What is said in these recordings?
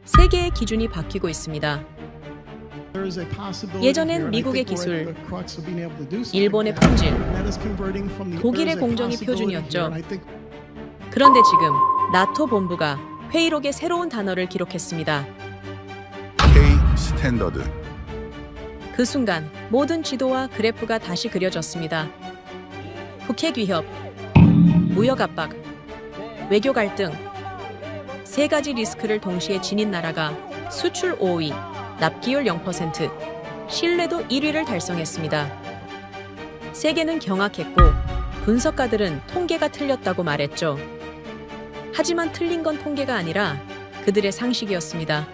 세계의 기준이 바뀌고 있습니다. 예전엔 미국의 기술, 일본의 품질, 독일의 공정이 표준이었죠. 그런데 지금 나토 본부가 회의록에 새로운 단어를 기록했습니다. K 스탠더드. 그 순간 모든 지도와 그래프가 다시 그려졌습니다. 북핵 위협, 무역 압박, 외교 갈등, 세 가지 리스크를 동시에 지닌 나라가 수출 5위, 납기율 0%, 신뢰도 1위를 달성했습니다. 세계는 경악했고 분석가들은 통계가 틀렸다고 말했죠. 하지만 틀린 건 통계가 아니라 그들의 상식이었습니다.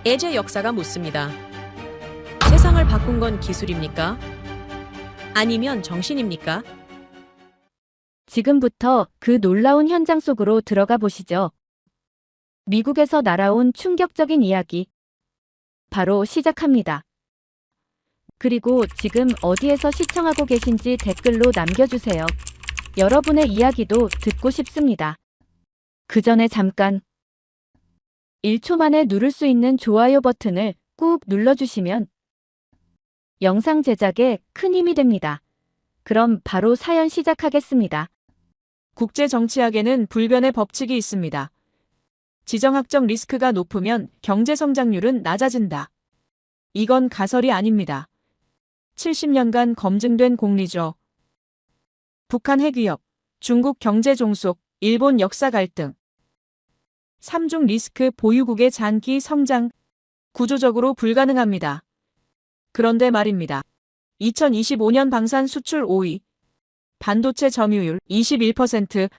애제 역사가 묻습니다. 세상을 바꾼 건 기술입니까? 아니면 정신입니까? 지금부터 그 놀라운 현장 속으로 들어가 보시죠. 미국에서 날아온 충격적인 이야기. 바로 시작합니다. 그리고 지금 어디에서 시청하고 계신지 댓글로 남겨주세요. 여러분의 이야기도 듣고 싶습니다. 그 전에 잠깐 1초 만에 누를 수 있는 좋아요 버튼을 꾹 눌러주시면 영상 제작에 큰 힘이 됩니다. 그럼 바로 사연 시작하겠습니다. 국제정치학에는 불변의 법칙이 있습니다. 지정학적 리스크가 높으면 경제 성장률은 낮아진다. 이건 가설이 아닙니다. 70년간 검증된 공리죠. 북한 핵위협, 중국 경제 종속, 일본 역사 갈등. 3중 리스크 보유국의 장기 성장, 구조적으로 불가능합니다. 그런데 말입니다. 2025년 방산 수출 5위, 반도체 점유율 21%,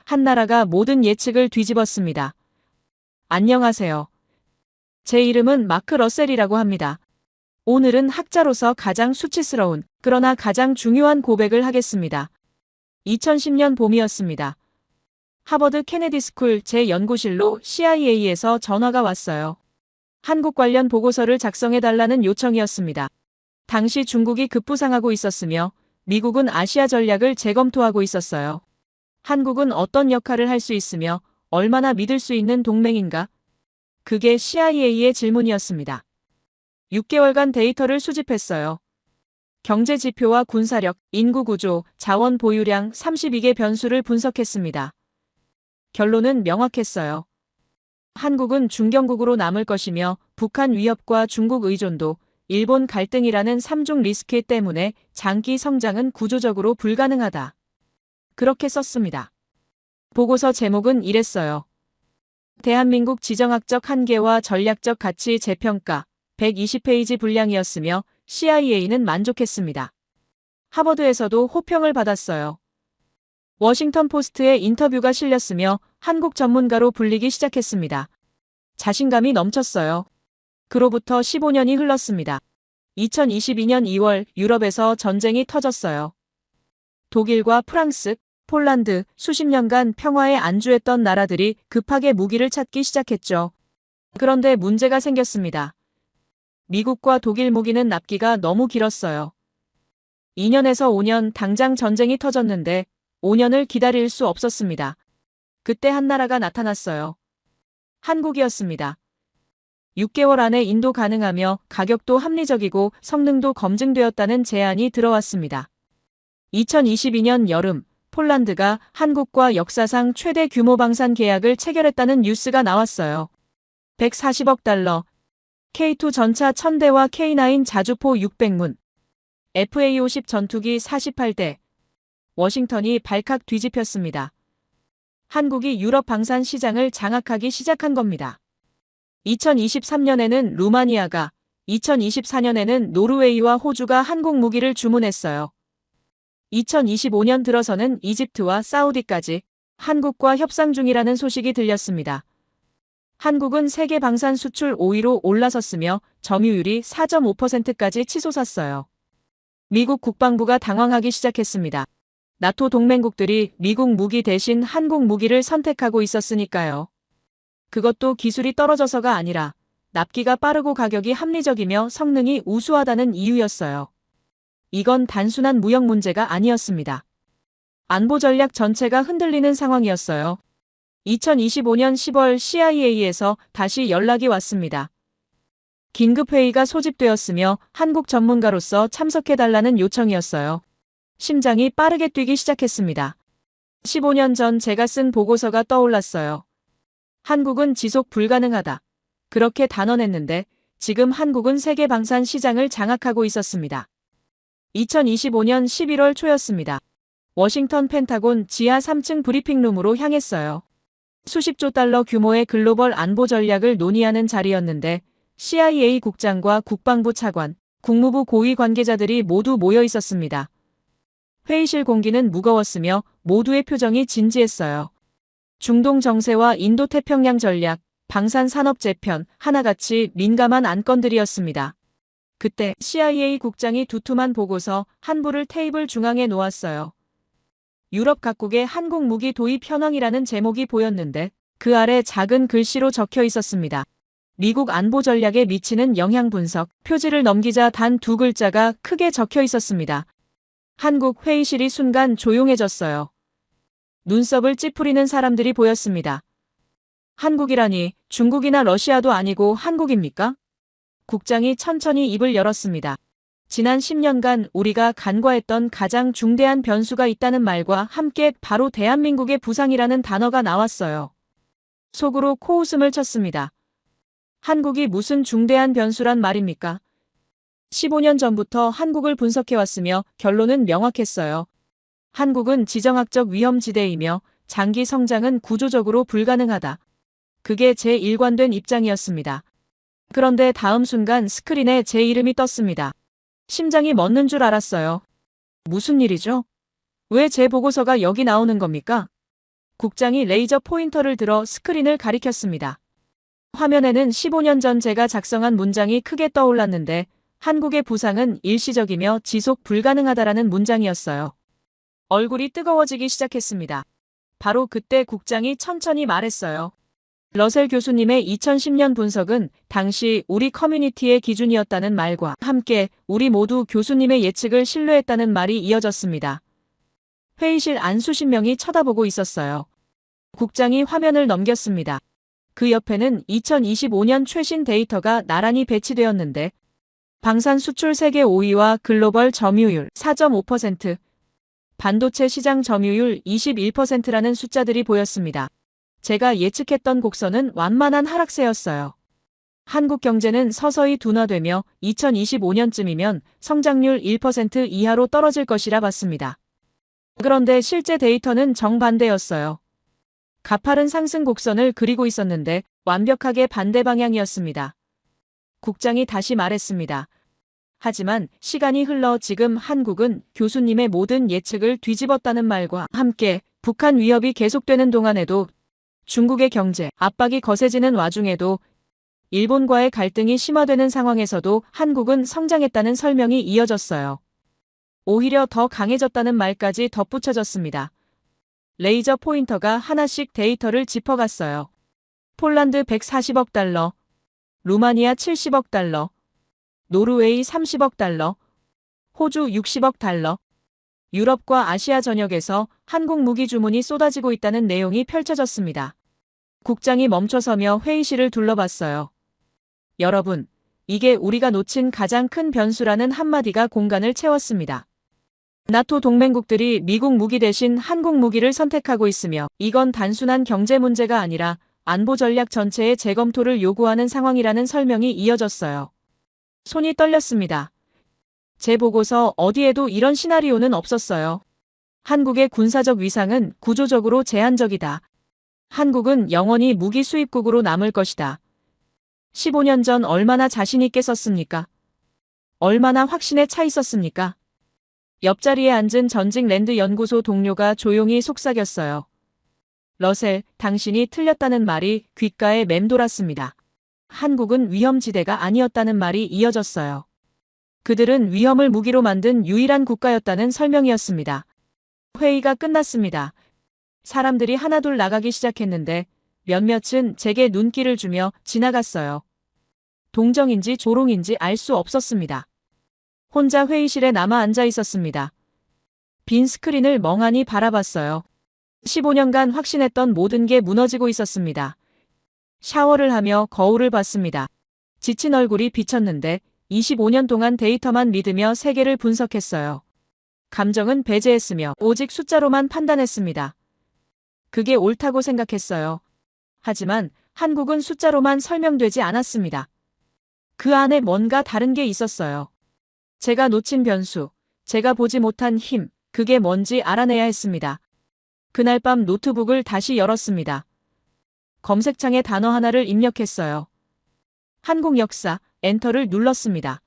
한 나라가 모든 예측을 뒤집었습니다. 안녕하세요. 제 이름은 마크 러셀이라고 합니다. 오늘은 학자로서 가장 수치스러운, 그러나 가장 중요한 고백을 하겠습니다. 2010년 봄이었습니다. 하버드 케네디 스쿨 제 연구실로 CIA에서 전화가 왔어요. 한국 관련 보고서를 작성해달라는 요청이었습니다. 당시 중국이 급부상하고 있었으며 미국은 아시아 전략을 재검토하고 있었어요. 한국은 어떤 역할을 할 수 있으며 얼마나 믿을 수 있는 동맹인가? 그게 CIA의 질문이었습니다. 6개월간 데이터를 수집했어요. 경제 지표와 군사력, 인구 구조, 자원 보유량 32개 변수를 분석했습니다. 결론은 명확했어요. 한국은 중견국으로 남을 것이며 북한 위협과 중국 의존도, 일본 갈등이라는 3중 리스크 때문에 장기 성장은 구조적으로 불가능하다. 그렇게 썼습니다. 보고서 제목은 이랬어요. 대한민국 지정학적 한계와 전략적 가치 재평가 120페이지 분량이었으며 CIA는 만족했습니다. 하버드에서도 호평을 받았어요. 워싱턴 포스트에 인터뷰가 실렸으며 한국 전문가로 불리기 시작했습니다. 자신감이 넘쳤어요. 그로부터 15년이 흘렀습니다. 2022년 2월 유럽에서 전쟁이 터졌어요. 독일과 프랑스, 폴란드, 수십 년간 평화에 안주했던 나라들이 급하게 무기를 찾기 시작했죠. 그런데 문제가 생겼습니다. 미국과 독일 무기는 납기가 너무 길었어요. 2년에서 5년 당장 전쟁이 터졌는데 5년을 기다릴 수 없었습니다. 그때 한 나라가 나타났어요. 한국이었습니다. 6개월 안에 인도 가능하며 가격도 합리적이고 성능도 검증되었다는 제안이 들어왔습니다. 2022년 여름 폴란드가 한국과 역사상 최대 규모 방산 계약을 체결했다는 뉴스가 나왔어요. 140억 달러, K2 전차 1000대와 K9 자주포 600문, FA-50 전투기 48대, 워싱턴이 발칵 뒤집혔습니다. 한국이 유럽 방산 시장을 장악하기 시작한 겁니다. 2023년에는 루마니아가, 2024년에는 노르웨이와 호주가 한국 무기를 주문했어요. 2025년 들어서는 이집트와 사우디까지 한국과 협상 중이라는 소식이 들렸습니다. 한국은 세계 방산 수출 5위로 올라섰으며 점유율이 4.5%까지 치솟았어요. 미국 국방부가 당황하기 시작했습니다. 나토 동맹국들이 미국 무기 대신 한국 무기를 선택하고 있었으니까요. 그것도 기술이 떨어져서가 아니라 납기가 빠르고 가격이 합리적이며 성능이 우수하다는 이유였어요. 이건 단순한 무역 문제가 아니었습니다. 안보 전략 전체가 흔들리는 상황이었어요. 2025년 10월 CIA에서 다시 연락이 왔습니다. 긴급회의가 소집되었으며 한국 전문가로서 참석해달라는 요청이었어요. 심장이 빠르게 뛰기 시작했습니다. 15년 전 제가 쓴 보고서가 떠올랐어요. 한국은 지속 불가능하다. 그렇게 단언했는데 지금 한국은 세계 방산 시장을 장악하고 있었습니다. 2025년 11월 초였습니다. 워싱턴 펜타곤 지하 3층 브리핑룸으로 향했어요. 수십조 달러 규모의 글로벌 안보 전략을 논의하는 자리였는데 CIA 국장과 국방부 차관, 국무부 고위 관계자들이 모두 모여 있었습니다. 회의실 공기는 무거웠으며 모두의 표정이 진지했어요. 중동 정세와 인도 태평양 전략, 방산 산업 재편, 하나같이 민감한 안건들이었습니다. 그때 CIA 국장이 두툼한 보고서 한 부를 테이블 중앙에 놓았어요. 유럽 각국의 한국 무기 도입 현황이라는 제목이 보였는데 그 아래 작은 글씨로 적혀 있었습니다. 미국 안보 전략에 미치는 영향 분석, 표지를 넘기자 단 두 글자가 크게 적혀 있었습니다. 한국 회의실이 순간 조용해졌어요. 눈썹을 찌푸리는 사람들이 보였습니다. 한국이라니 중국이나 러시아도 아니고 한국입니까? 국장이 천천히 입을 열었습니다. 지난 10년간 우리가 간과했던 가장 중대한 변수가 있다는 말과 함께 바로 대한민국의 부상이라는 단어가 나왔어요. 속으로 코웃음을 쳤습니다. 한국이 무슨 중대한 변수란 말입니까? 15년 전부터 한국을 분석해왔으며 결론은 명확했어요. 한국은 지정학적 위험지대이며 장기 성장은 구조적으로 불가능하다. 그게 제 일관된 입장이었습니다. 그런데 다음 순간 스크린에 제 이름이 떴습니다. 심장이 멎는 줄 알았어요. 무슨 일이죠? 왜 제 보고서가 여기 나오는 겁니까? 국장이 레이저 포인터를 들어 스크린을 가리켰습니다. 화면에는 15년 전 제가 작성한 문장이 크게 떠올랐는데 한국의 부상은 일시적이며 지속 불가능하다라는 문장이었어요. 얼굴이 뜨거워지기 시작했습니다. 바로 그때 국장이 천천히 말했어요. 러셀 교수님의 2010년 분석은 당시 우리 커뮤니티의 기준이었다는 말과 함께 우리 모두 교수님의 예측을 신뢰했다는 말이 이어졌습니다. 회의실 안 수십 명이 쳐다보고 있었어요. 국장이 화면을 넘겼습니다. 그 옆에는 2025년 최신 데이터가 나란히 배치되었는데 방산 수출 세계 5위와 글로벌 점유율 4.5%, 반도체 시장 점유율 21%라는 숫자들이 보였습니다. 제가 예측했던 곡선은 완만한 하락세였어요. 한국 경제는 서서히 둔화되며 2025년쯤이면 성장률 1% 이하로 떨어질 것이라 봤습니다. 그런데 실제 데이터는 정반대였어요. 가파른 상승 곡선을 그리고 있었는데 완벽하게 반대 방향이었습니다. 국장이 다시 말했습니다. 하지만 시간이 흘러 지금 한국은 교수님의 모든 예측을 뒤집었다는 말과 함께 북한 위협이 계속되는 동안에도 중국의 경제 압박이 거세지는 와중에도 일본과의 갈등이 심화되는 상황에서도 한국은 성장했다는 설명이 이어졌어요. 오히려 더 강해졌다는 말까지 덧붙여졌습니다. 레이저 포인터가 하나씩 데이터를 짚어갔어요. 폴란드 140억 달러, 루마니아 70억 달러, 노르웨이 30억 달러, 호주 60억 달러, 유럽과 아시아 전역에서 한국 무기 주문이 쏟아지고 있다는 내용이 펼쳐졌습니다. 국장이 멈춰서며 회의실을 둘러봤어요. 여러분, 이게 우리가 놓친 가장 큰 변수라는 한마디가 공간을 채웠습니다. 나토 동맹국들이 미국 무기 대신 한국 무기를 선택하고 있으며 이건 단순한 경제 문제가 아니라 안보 전략 전체의 재검토를 요구하는 상황이라는 설명이 이어졌어요. 손이 떨렸습니다. 제 보고서 어디에도 이런 시나리오는 없었어요. 한국의 군사적 위상은 구조적으로 제한적이다. 한국은 영원히 무기 수입국으로 남을 것이다. 15년 전 얼마나 자신 있게 썼습니까? 얼마나 확신에 차 있었습니까? 옆자리에 앉은 전직 랜드 연구소 동료가 조용히 속삭였어요. 러셀, 당신이 틀렸다는 말이 귓가에 맴돌았습니다. 한국은 위험지대가 아니었다는 말이 이어졌어요. 그들은 위험을 무기로 만든 유일한 국가였다는 설명이었습니다. 회의가 끝났습니다. 사람들이 하나둘 나가기 시작했는데 몇몇은 제게 눈길을 주며 지나갔어요. 동정인지 조롱인지 알 수 없었습니다. 혼자 회의실에 남아 앉아 있었습니다. 빈 스크린을 멍하니 바라봤어요. 15년간 확신했던 모든 게 무너지고 있었습니다. 샤워를 하며 거울을 봤습니다. 지친 얼굴이 비쳤는데 25년 동안 데이터만 믿으며 세계를 분석했어요. 감정은 배제했으며 오직 숫자로만 판단했습니다. 그게 옳다고 생각했어요. 하지만 한국은 숫자로만 설명되지 않았습니다. 그 안에 뭔가 다른 게 있었어요. 제가 놓친 변수, 제가 보지 못한 힘, 그게 뭔지 알아내야 했습니다. 그날 밤 노트북을 다시 열었습니다. 검색창에 단어 하나를 입력했어요. 한국 역사, 엔터를 눌렀습니다.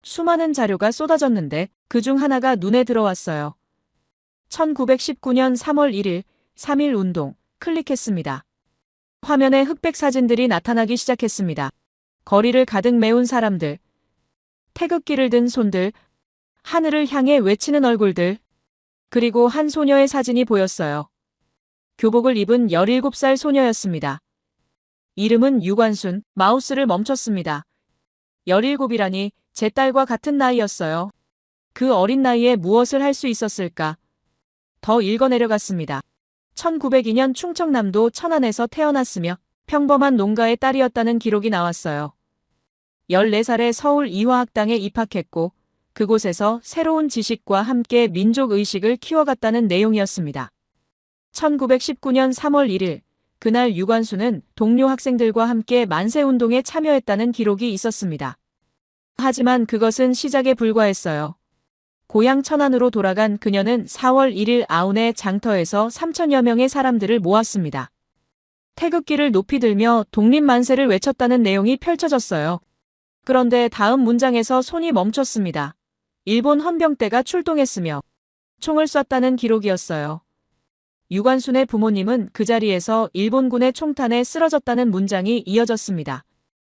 수많은 자료가 쏟아졌는데 그중 하나가 눈에 들어왔어요. 1919년 3월 1일, 3.1 운동, 클릭했습니다. 화면에 흑백 사진들이 나타나기 시작했습니다. 거리를 가득 메운 사람들, 태극기를 든 손들, 하늘을 향해 외치는 얼굴들, 그리고 한 소녀의 사진이 보였어요. 교복을 입은 17살 소녀였습니다. 이름은 유관순. 마우스를 멈췄습니다. 17이라니 제 딸과 같은 나이였어요. 그 어린 나이에 무엇을 할 수 있었을까? 더 읽어내려갔습니다. 1902년 충청남도 천안에서 태어났으며 평범한 농가의 딸이었다는 기록이 나왔어요. 14살에 서울 이화학당에 입학했고 그곳에서 새로운 지식과 함께 민족의식을 키워갔다는 내용이었습니다. 1919년 3월 1일, 그날 유관순은 동료 학생들과 함께 만세운동에 참여했다는 기록이 있었습니다. 하지만 그것은 시작에 불과했어요. 고향 천안으로 돌아간 그녀는 4월 1일 아운의 장터에서 3천여 명의 사람들을 모았습니다. 태극기를 높이 들며 독립만세를 외쳤다는 내용이 펼쳐졌어요. 그런데 다음 문장에서 손이 멈췄습니다. 일본 헌병대가 출동했으며 총을 쐈다는 기록이었어요. 유관순의 부모님은 그 자리에서 일본군의 총탄에 쓰러졌다는 문장이 이어졌습니다.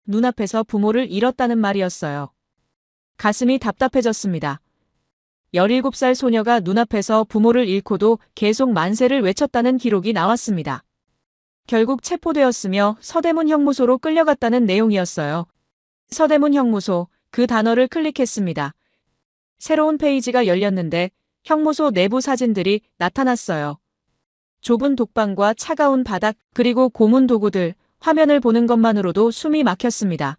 눈앞에서 부모를 잃었다는 말이었어요. 가슴이 답답해졌습니다. 17살 소녀가 눈앞에서 부모를 잃고도 계속 만세를 외쳤다는 기록이 나왔습니다. 결국 체포되었으며 서대문 형무소로 끌려갔다는 내용이었어요. 서대문 형무소, 그 단어를 클릭했습니다. 새로운 페이지가 열렸는데 형무소 내부 사진들이 나타났어요. 좁은 독방과 차가운 바닥, 그리고 고문 도구들, 화면을 보는 것만으로도 숨이 막혔습니다.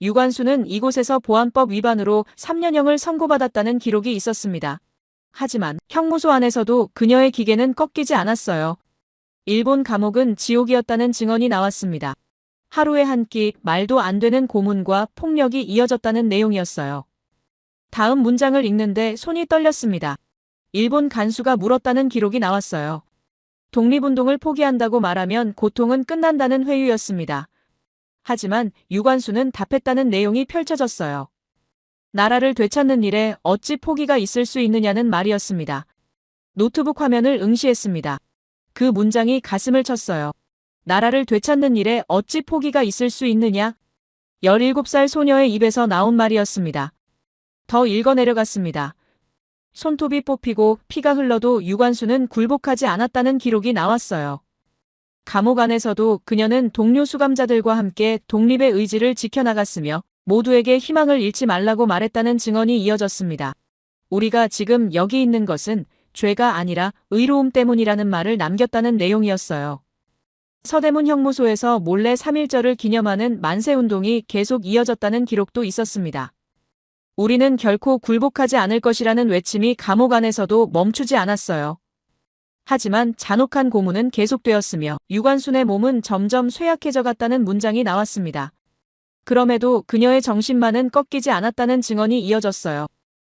유관순은 이곳에서 보안법 위반으로 3년형을 선고받았다는 기록이 있었습니다. 하지만 형무소 안에서도 그녀의 기계는 꺾이지 않았어요. 일본 감옥은 지옥이었다는 증언이 나왔습니다. 하루에 한 끼 말도 안 되는 고문과 폭력이 이어졌다는 내용이었어요. 다음 문장을 읽는데 손이 떨렸습니다. 일본 간수가 물었다는 기록이 나왔어요. 독립운동을 포기한다고 말하면 고통은 끝난다는 회유였습니다. 하지만 유관순은 답했다는 내용이 펼쳐졌어요. 나라를 되찾는 일에 어찌 포기가 있을 수 있느냐는 말이었습니다. 노트북 화면을 응시했습니다. 그 문장이 가슴을 쳤어요. 나라를 되찾는 일에 어찌 포기가 있을 수 있느냐? 17살 소녀의 입에서 나온 말이었습니다. 더 읽어내려갔습니다. 손톱이 뽑히고 피가 흘러도 유관순은 굴복하지 않았다는 기록이 나왔어요. 감옥 안에서도 그녀는 동료 수감자들과 함께 독립의 의지를 지켜나갔으며 모두에게 희망을 잃지 말라고 말했다는 증언이 이어졌습니다. 우리가 지금 여기 있는 것은 죄가 아니라 의로움 때문이라는 말을 남겼다는 내용이었어요. 서대문 형무소에서 몰래 3.1절을 기념하는 만세운동이 계속 이어졌다는 기록도 있었습니다. 우리는 결코 굴복하지 않을 것이라는 외침이 감옥 안에서도 멈추지 않았어요. 하지만 잔혹한 고문은 계속되었으며 유관순의 몸은 점점 쇠약해져 갔다는 문장이 나왔습니다. 그럼에도 그녀의 정신만은 꺾이지 않았다는 증언이 이어졌어요.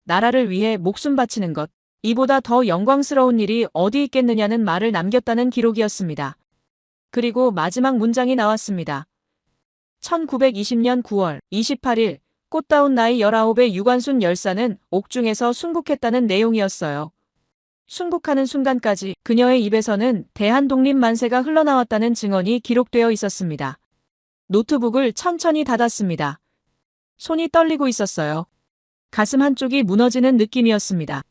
나라를 위해 목숨 바치는 것, 이보다 더 영광스러운 일이 어디 있겠느냐는 말을 남겼다는 기록이었습니다. 그리고 마지막 문장이 나왔습니다. 1920년 9월 28일 꽃다운 나이 19의 유관순 열사는 옥중에서 순국했다는 내용이었어요. 순국하는 순간까지 그녀의 입에서는 대한독립 만세가 흘러나왔다는 증언이 기록되어 있었습니다. 노트북을 천천히 닫았습니다. 손이 떨리고 있었어요. 가슴 한쪽이 무너지는 느낌이었습니다.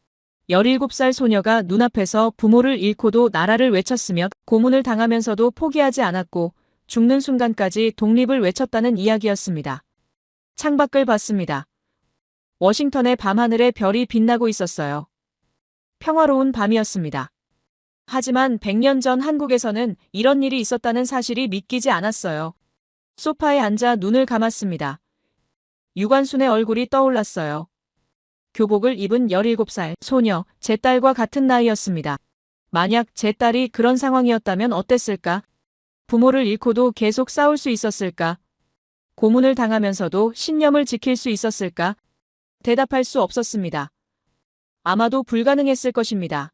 17살 소녀가 눈앞에서 부모를 잃고도 나라를 외쳤으며 고문을 당하면서도 포기하지 않았고 죽는 순간까지 독립을 외쳤다는 이야기였습니다. 창밖을 봤습니다. 워싱턴의 밤하늘에 별이 빛나고 있었어요. 평화로운 밤이었습니다. 하지만 100년 전 한국에서는 이런 일이 있었다는 사실이 믿기지 않았어요. 소파에 앉아 눈을 감았습니다. 유관순의 얼굴이 떠올랐어요. 교복을 입은 17살 소녀, 제 딸과 같은 나이였습니다. 만약 제 딸이 그런 상황이었다면 어땠을까? 부모를 잃고도 계속 싸울 수 있었을까? 고문을 당하면서도 신념을 지킬 수 있었을까? 대답할 수 없었습니다. 아마도 불가능했을 것입니다.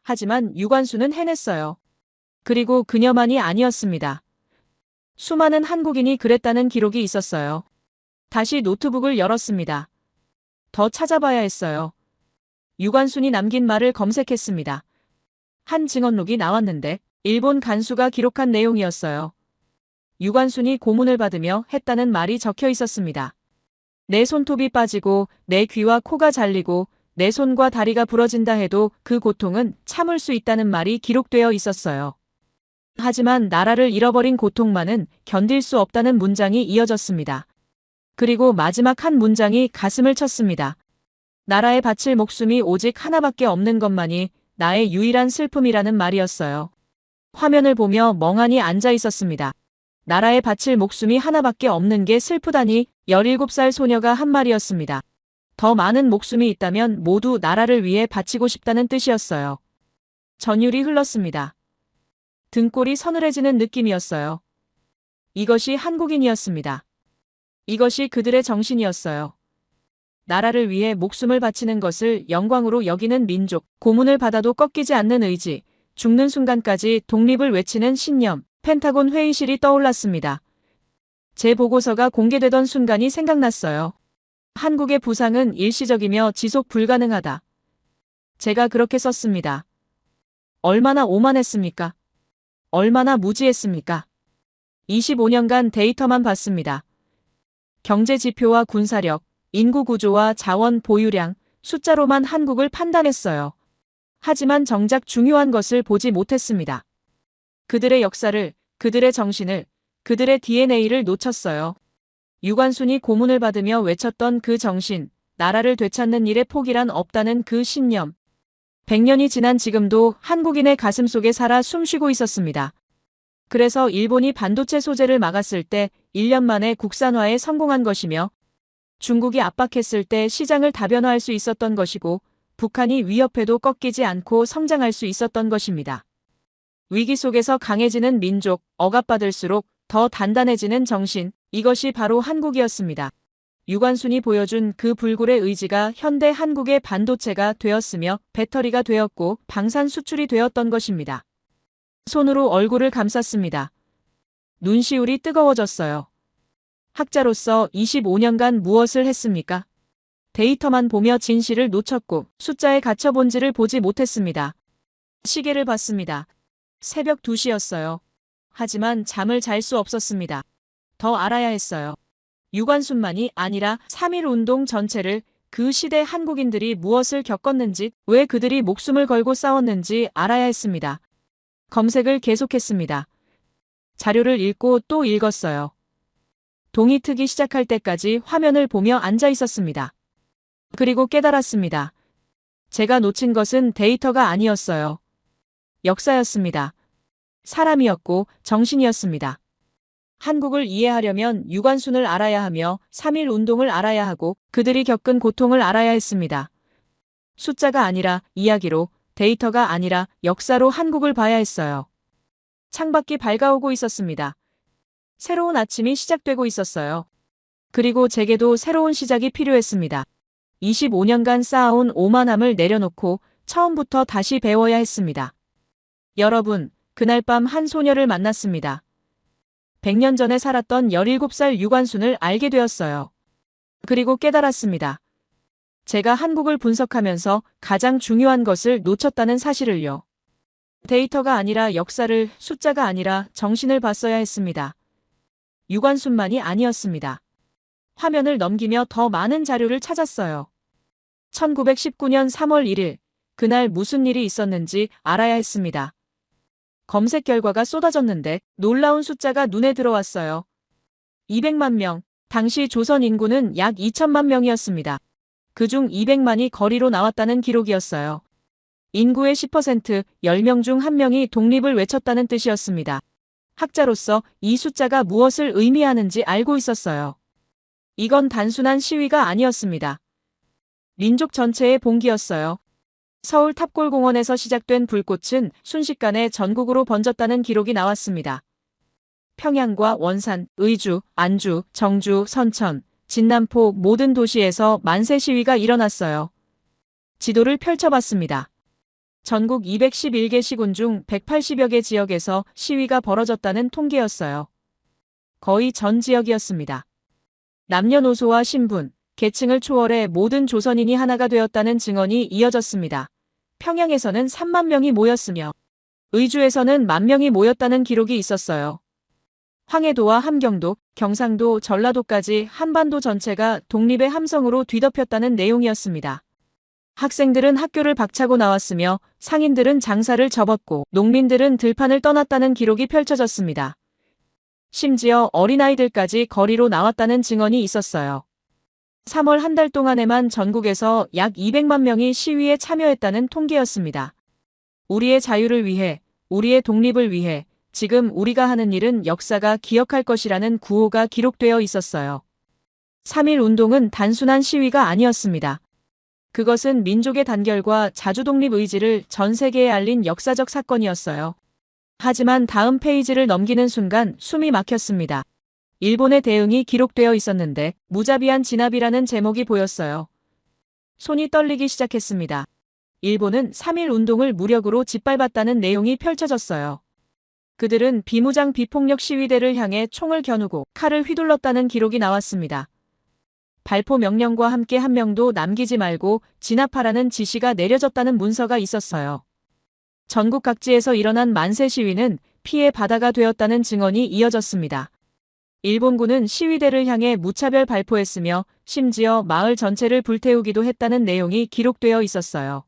하지만 유관순은 해냈어요. 그리고 그녀만이 아니었습니다. 수많은 한국인이 그랬다는 기록이 있었어요. 다시 노트북을 열었습니다. 더 찾아봐야 했어요. 유관순이 남긴 말을 검색했습니다. 한 증언록이 나왔는데 일본 간수가 기록한 내용이었어요. 유관순이 고문을 받으며 했다는 말이 적혀 있었습니다. 내 손톱이 빠지고 내 귀와 코가 잘리고 내 손과 다리가 부러진다 해도 그 고통은 참을 수 있다는 말이 기록되어 있었어요. 하지만 나라를 잃어버린 고통만은 견딜 수 없다는 문장이 이어졌습니다. 그리고 마지막 한 문장이 가슴을 쳤습니다. 나라에 바칠 목숨이 오직 하나밖에 없는 것만이 나의 유일한 슬픔이라는 말이었어요. 화면을 보며 멍하니 앉아 있었습니다. 나라에 바칠 목숨이 하나밖에 없는 게 슬프다니 17살 소녀가 한 말이었습니다. 더 많은 목숨이 있다면 모두 나라를 위해 바치고 싶다는 뜻이었어요. 전율이 흘렀습니다. 등골이 서늘해지는 느낌이었어요. 이것이 한국인이었습니다. 이것이 그들의 정신이었어요. 나라를 위해 목숨을 바치는 것을 영광으로 여기는 민족, 고문을 받아도 꺾이지 않는 의지, 죽는 순간까지 독립을 외치는 신념, 펜타곤 회의실이 떠올랐습니다. 제 보고서가 공개되던 순간이 생각났어요. 한국의 부상은 일시적이며 지속 불가능하다. 제가 그렇게 썼습니다. 얼마나 오만했습니까? 얼마나 무지했습니까? 25년간 데이터만 봤습니다. 경제 지표와 군사력, 인구 구조와 자원 보유량, 숫자로만 한국을 판단했어요. 하지만 정작 중요한 것을 보지 못했습니다. 그들의 역사를, 그들의 정신을, 그들의 DNA를 놓쳤어요. 유관순이 고문을 받으며 외쳤던 그 정신, 나라를 되찾는 일에 포기란 없다는 그 신념. 100년이 지난 지금도 한국인의 가슴 속에 살아 숨쉬고 있었습니다. 그래서 일본이 반도체 소재를 막았을 때 1년 만에 국산화에 성공한 것이며 중국이 압박했을 때 시장을 다변화할 수 있었던 것이고 북한이 위협해도 꺾이지 않고 성장할 수 있었던 것입니다. 위기 속에서 강해지는 민족, 억압받을수록 더 단단해지는 정신, 이것이 바로 한국이었습니다. 유관순이 보여준 그 불굴의 의지가 현대 한국의 반도체가 되었으며 배터리가 되었고 방산 수출이 되었던 것입니다. 손으로 얼굴을 감쌌습니다. 눈시울이 뜨거워졌어요. 학자로서 25년간 무엇을 했습니까? 데이터만 보며 진실을 놓쳤고 숫자에 갇혀본지를 보지 못했습니다. 시계를 봤습니다. 새벽 2시였어요. 하지만 잠을 잘 수 없었습니다. 더 알아야 했어요. 유관순만이 아니라 3.1 운동 전체를, 그 시대 한국인들이 무엇을 겪었는지, 왜 그들이 목숨을 걸고 싸웠는지 알아야 했습니다. 검색을 계속했습니다. 자료를 읽고 또 읽었어요. 동이 트기 시작할 때까지 화면을 보며 앉아 있었습니다. 그리고 깨달았습니다. 제가 놓친 것은 데이터가 아니었어요. 역사였습니다. 사람이었고 정신이었습니다. 한국을 이해하려면 유관순을 알아야 하며 3.1 운동을 알아야 하고 그들이 겪은 고통을 알아야 했습니다. 숫자가 아니라 이야기로, 데이터가 아니라 역사로 한국을 봐야 했어요. 창밖이 밝아오고 있었습니다. 새로운 아침이 시작되고 있었어요. 그리고 제게도 새로운 시작이 필요했습니다. 25년간 쌓아온 오만함을 내려놓고 처음부터 다시 배워야 했습니다. 여러분, 그날 밤 한 소녀를 만났습니다. 100년 전에 살았던 17살 유관순을 알게 되었어요. 그리고 깨달았습니다. 제가 한국을 분석하면서 가장 중요한 것을 놓쳤다는 사실을요. 데이터가 아니라 역사를, 숫자가 아니라 정신을 봤어야 했습니다. 유관순만이 아니었습니다. 화면을 넘기며 더 많은 자료를 찾았어요. 1919년 3월 1일, 그날 무슨 일이 있었는지 알아야 했습니다. 검색 결과가 쏟아졌는데 놀라운 숫자가 눈에 들어왔어요. 200만 명, 당시 조선 인구는 약 2천만 명이었습니다. 그중 200만이 거리로 나왔다는 기록이었어요. 인구의 10%, 10명 중 1명이 독립을 외쳤다는 뜻이었습니다. 학자로서 이 숫자가 무엇을 의미하는지 알고 있었어요. 이건 단순한 시위가 아니었습니다. 민족 전체의 봉기였어요. 서울 탑골공원에서 시작된 불꽃은 순식간에 전국으로 번졌다는 기록이 나왔습니다. 평양과 원산, 의주, 안주, 정주, 선천, 진남포 모든 도시에서 만세 시위가 일어났어요. 지도를 펼쳐봤습니다. 전국 211개 시군 중 180여 개 지역에서 시위가 벌어졌다는 통계였어요. 거의 전 지역이었습니다. 남녀노소와 신분, 계층을 초월해 모든 조선인이 하나가 되었다는 증언이 이어졌습니다. 평양에서는 3만 명이 모였으며 의주에서는 10,000명이 모였다는 기록이 있었어요. 황해도와 함경도, 경상도, 전라도까지 한반도 전체가 독립의 함성으로 뒤덮였다는 내용이었습니다. 학생들은 학교를 박차고 나왔으며 상인들은 장사를 접었고 농민들은 들판을 떠났다는 기록이 펼쳐졌습니다. 심지어 어린아이들까지 거리로 나왔다는 증언이 있었어요. 3월 한 달 동안에만 전국에서 약 200만 명이 시위에 참여했다는 통계였습니다. 우리의 자유를 위해, 우리의 독립을 위해 지금 우리가 하는 일은 역사가 기억할 것이라는 구호가 기록되어 있었어요. 3.1 운동은 단순한 시위가 아니었습니다. 그것은 민족의 단결과 자주독립 의지를 전 세계에 알린 역사적 사건이었어요. 하지만 다음 페이지를 넘기는 순간 숨이 막혔습니다. 일본의 대응이 기록되어 있었는데 무자비한 진압이라는 제목이 보였어요. 손이 떨리기 시작했습니다. 일본은 3.1 운동을 무력으로 짓밟았다는 내용이 펼쳐졌어요. 그들은 비무장 비폭력 시위대를 향해 총을 겨누고 칼을 휘둘렀다는 기록이 나왔습니다. 발포 명령과 함께 한 명도 남기지 말고 진압하라는 지시가 내려졌다는 문서가 있었어요. 전국 각지에서 일어난 만세 시위는 피해 바다가 되었다는 증언이 이어졌습니다. 일본군은 시위대를 향해 무차별 발포했으며 심지어 마을 전체를 불태우기도 했다는 내용이 기록되어 있었어요.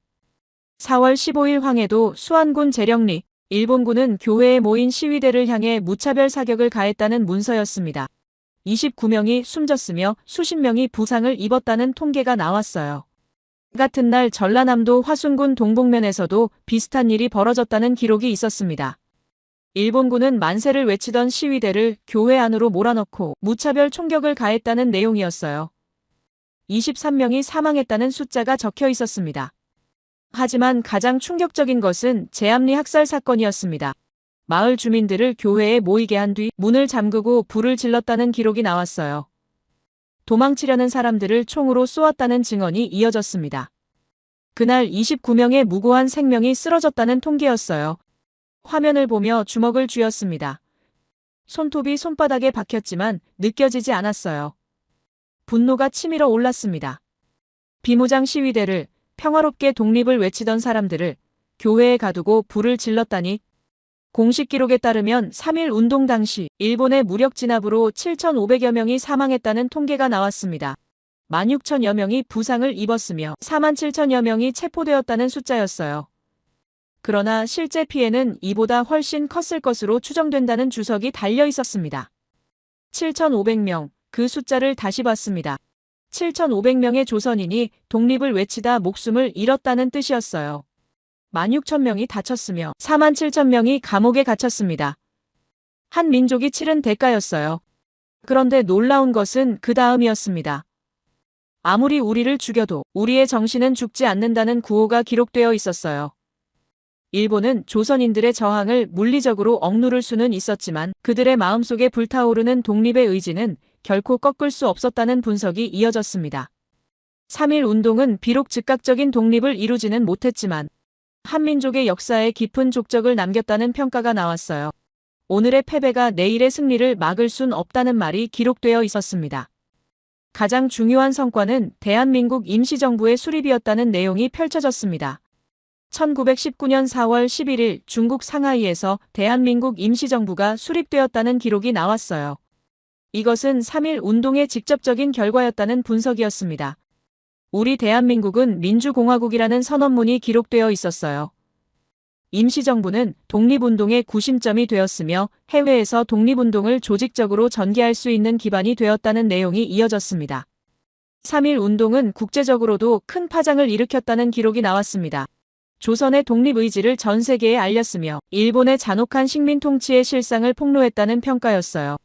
4월 15일 황해도 수안군 재령리, 일본군은 교회에 모인 시위대를 향해 무차별 사격을 가했다는 문서였습니다. 29명이 숨졌으며 수십 명이 부상을 입었다는 통계가 나왔어요. 같은 날 전라남도 화순군 동복면에서도 비슷한 일이 벌어졌다는 기록이 있었습니다. 일본군은 만세를 외치던 시위대를 교회 안으로 몰아넣고 무차별 총격을 가했다는 내용이었어요. 23명이 사망했다는 숫자가 적혀 있었습니다. 하지만 가장 충격적인 것은 제암리 학살 사건이었습니다. 마을 주민들을 교회에 모이게 한 뒤 문을 잠그고 불을 질렀다는 기록이 나왔어요. 도망치려는 사람들을 총으로 쏘았다는 증언이 이어졌습니다. 그날 29명의 무고한 생명이 쓰러졌다는 통계였어요. 화면을 보며 주먹을 쥐었습니다. 손톱이 손바닥에 박혔지만 느껴지지 않았어요. 분노가 치밀어 올랐습니다. 비무장 시위대를, 평화롭게 독립을 외치던 사람들을 교회에 가두고 불을 질렀다니. 공식 기록에 따르면 3.1 운동 당시 일본의 무력 진압으로 7,500여 명이 사망했다는 통계가 나왔습니다. 16,000여 명이 부상을 입었으며 47,000여 명이 체포되었다는 숫자였어요. 그러나 실제 피해는 이보다 훨씬 컸을 것으로 추정된다는 주석이 달려 있었습니다. 7,500명, 그 숫자를 다시 봤습니다. 7,500명의 조선인이 독립을 외치다 목숨을 잃었다는 뜻이었어요. 16,000명이 다쳤으며 47,000명이 감옥에 갇혔습니다. 한 민족이 치른 대가였어요. 그런데 놀라운 것은 그 다음이었습니다. 아무리 우리를 죽여도 우리의 정신은 죽지 않는다는 구호가 기록되어 있었어요. 일본은 조선인들의 저항을 물리적으로 억누를 수는 있었지만 그들의 마음속에 불타오르는 독립의 의지는 결코 꺾을 수 없었다는 분석이 이어졌습니다. 3.1 운동은 비록 즉각적인 독립을 이루지는 못했지만 한민족의 역사에 깊은 족적을 남겼다는 평가가 나왔어요. 오늘의 패배가 내일의 승리를 막을 순 없다는 말이 기록되어 있었습니다. 가장 중요한 성과는 대한민국 임시정부의 수립이었다는 내용이 펼쳐졌습니다. 1919년 4월 11일 중국 상하이에서 대한민국 임시정부가 수립되었다는 기록이 나왔어요. 이것은 3.1 운동의 직접적인 결과였다는 분석이었습니다. 우리 대한민국은 민주공화국이라는 선언문이 기록되어 있었어요. 임시정부는 독립운동의 구심점이 되었으며 해외에서 독립운동을 조직적으로 전개할 수 있는 기반이 되었다는 내용이 이어졌습니다. 3.1 운동은 국제적으로도 큰 파장을 일으켰다는 기록이 나왔습니다. 조선의 독립의지를 전 세계에 알렸으며 일본의 잔혹한 식민 통치의 실상을 폭로했다는 평가였어요.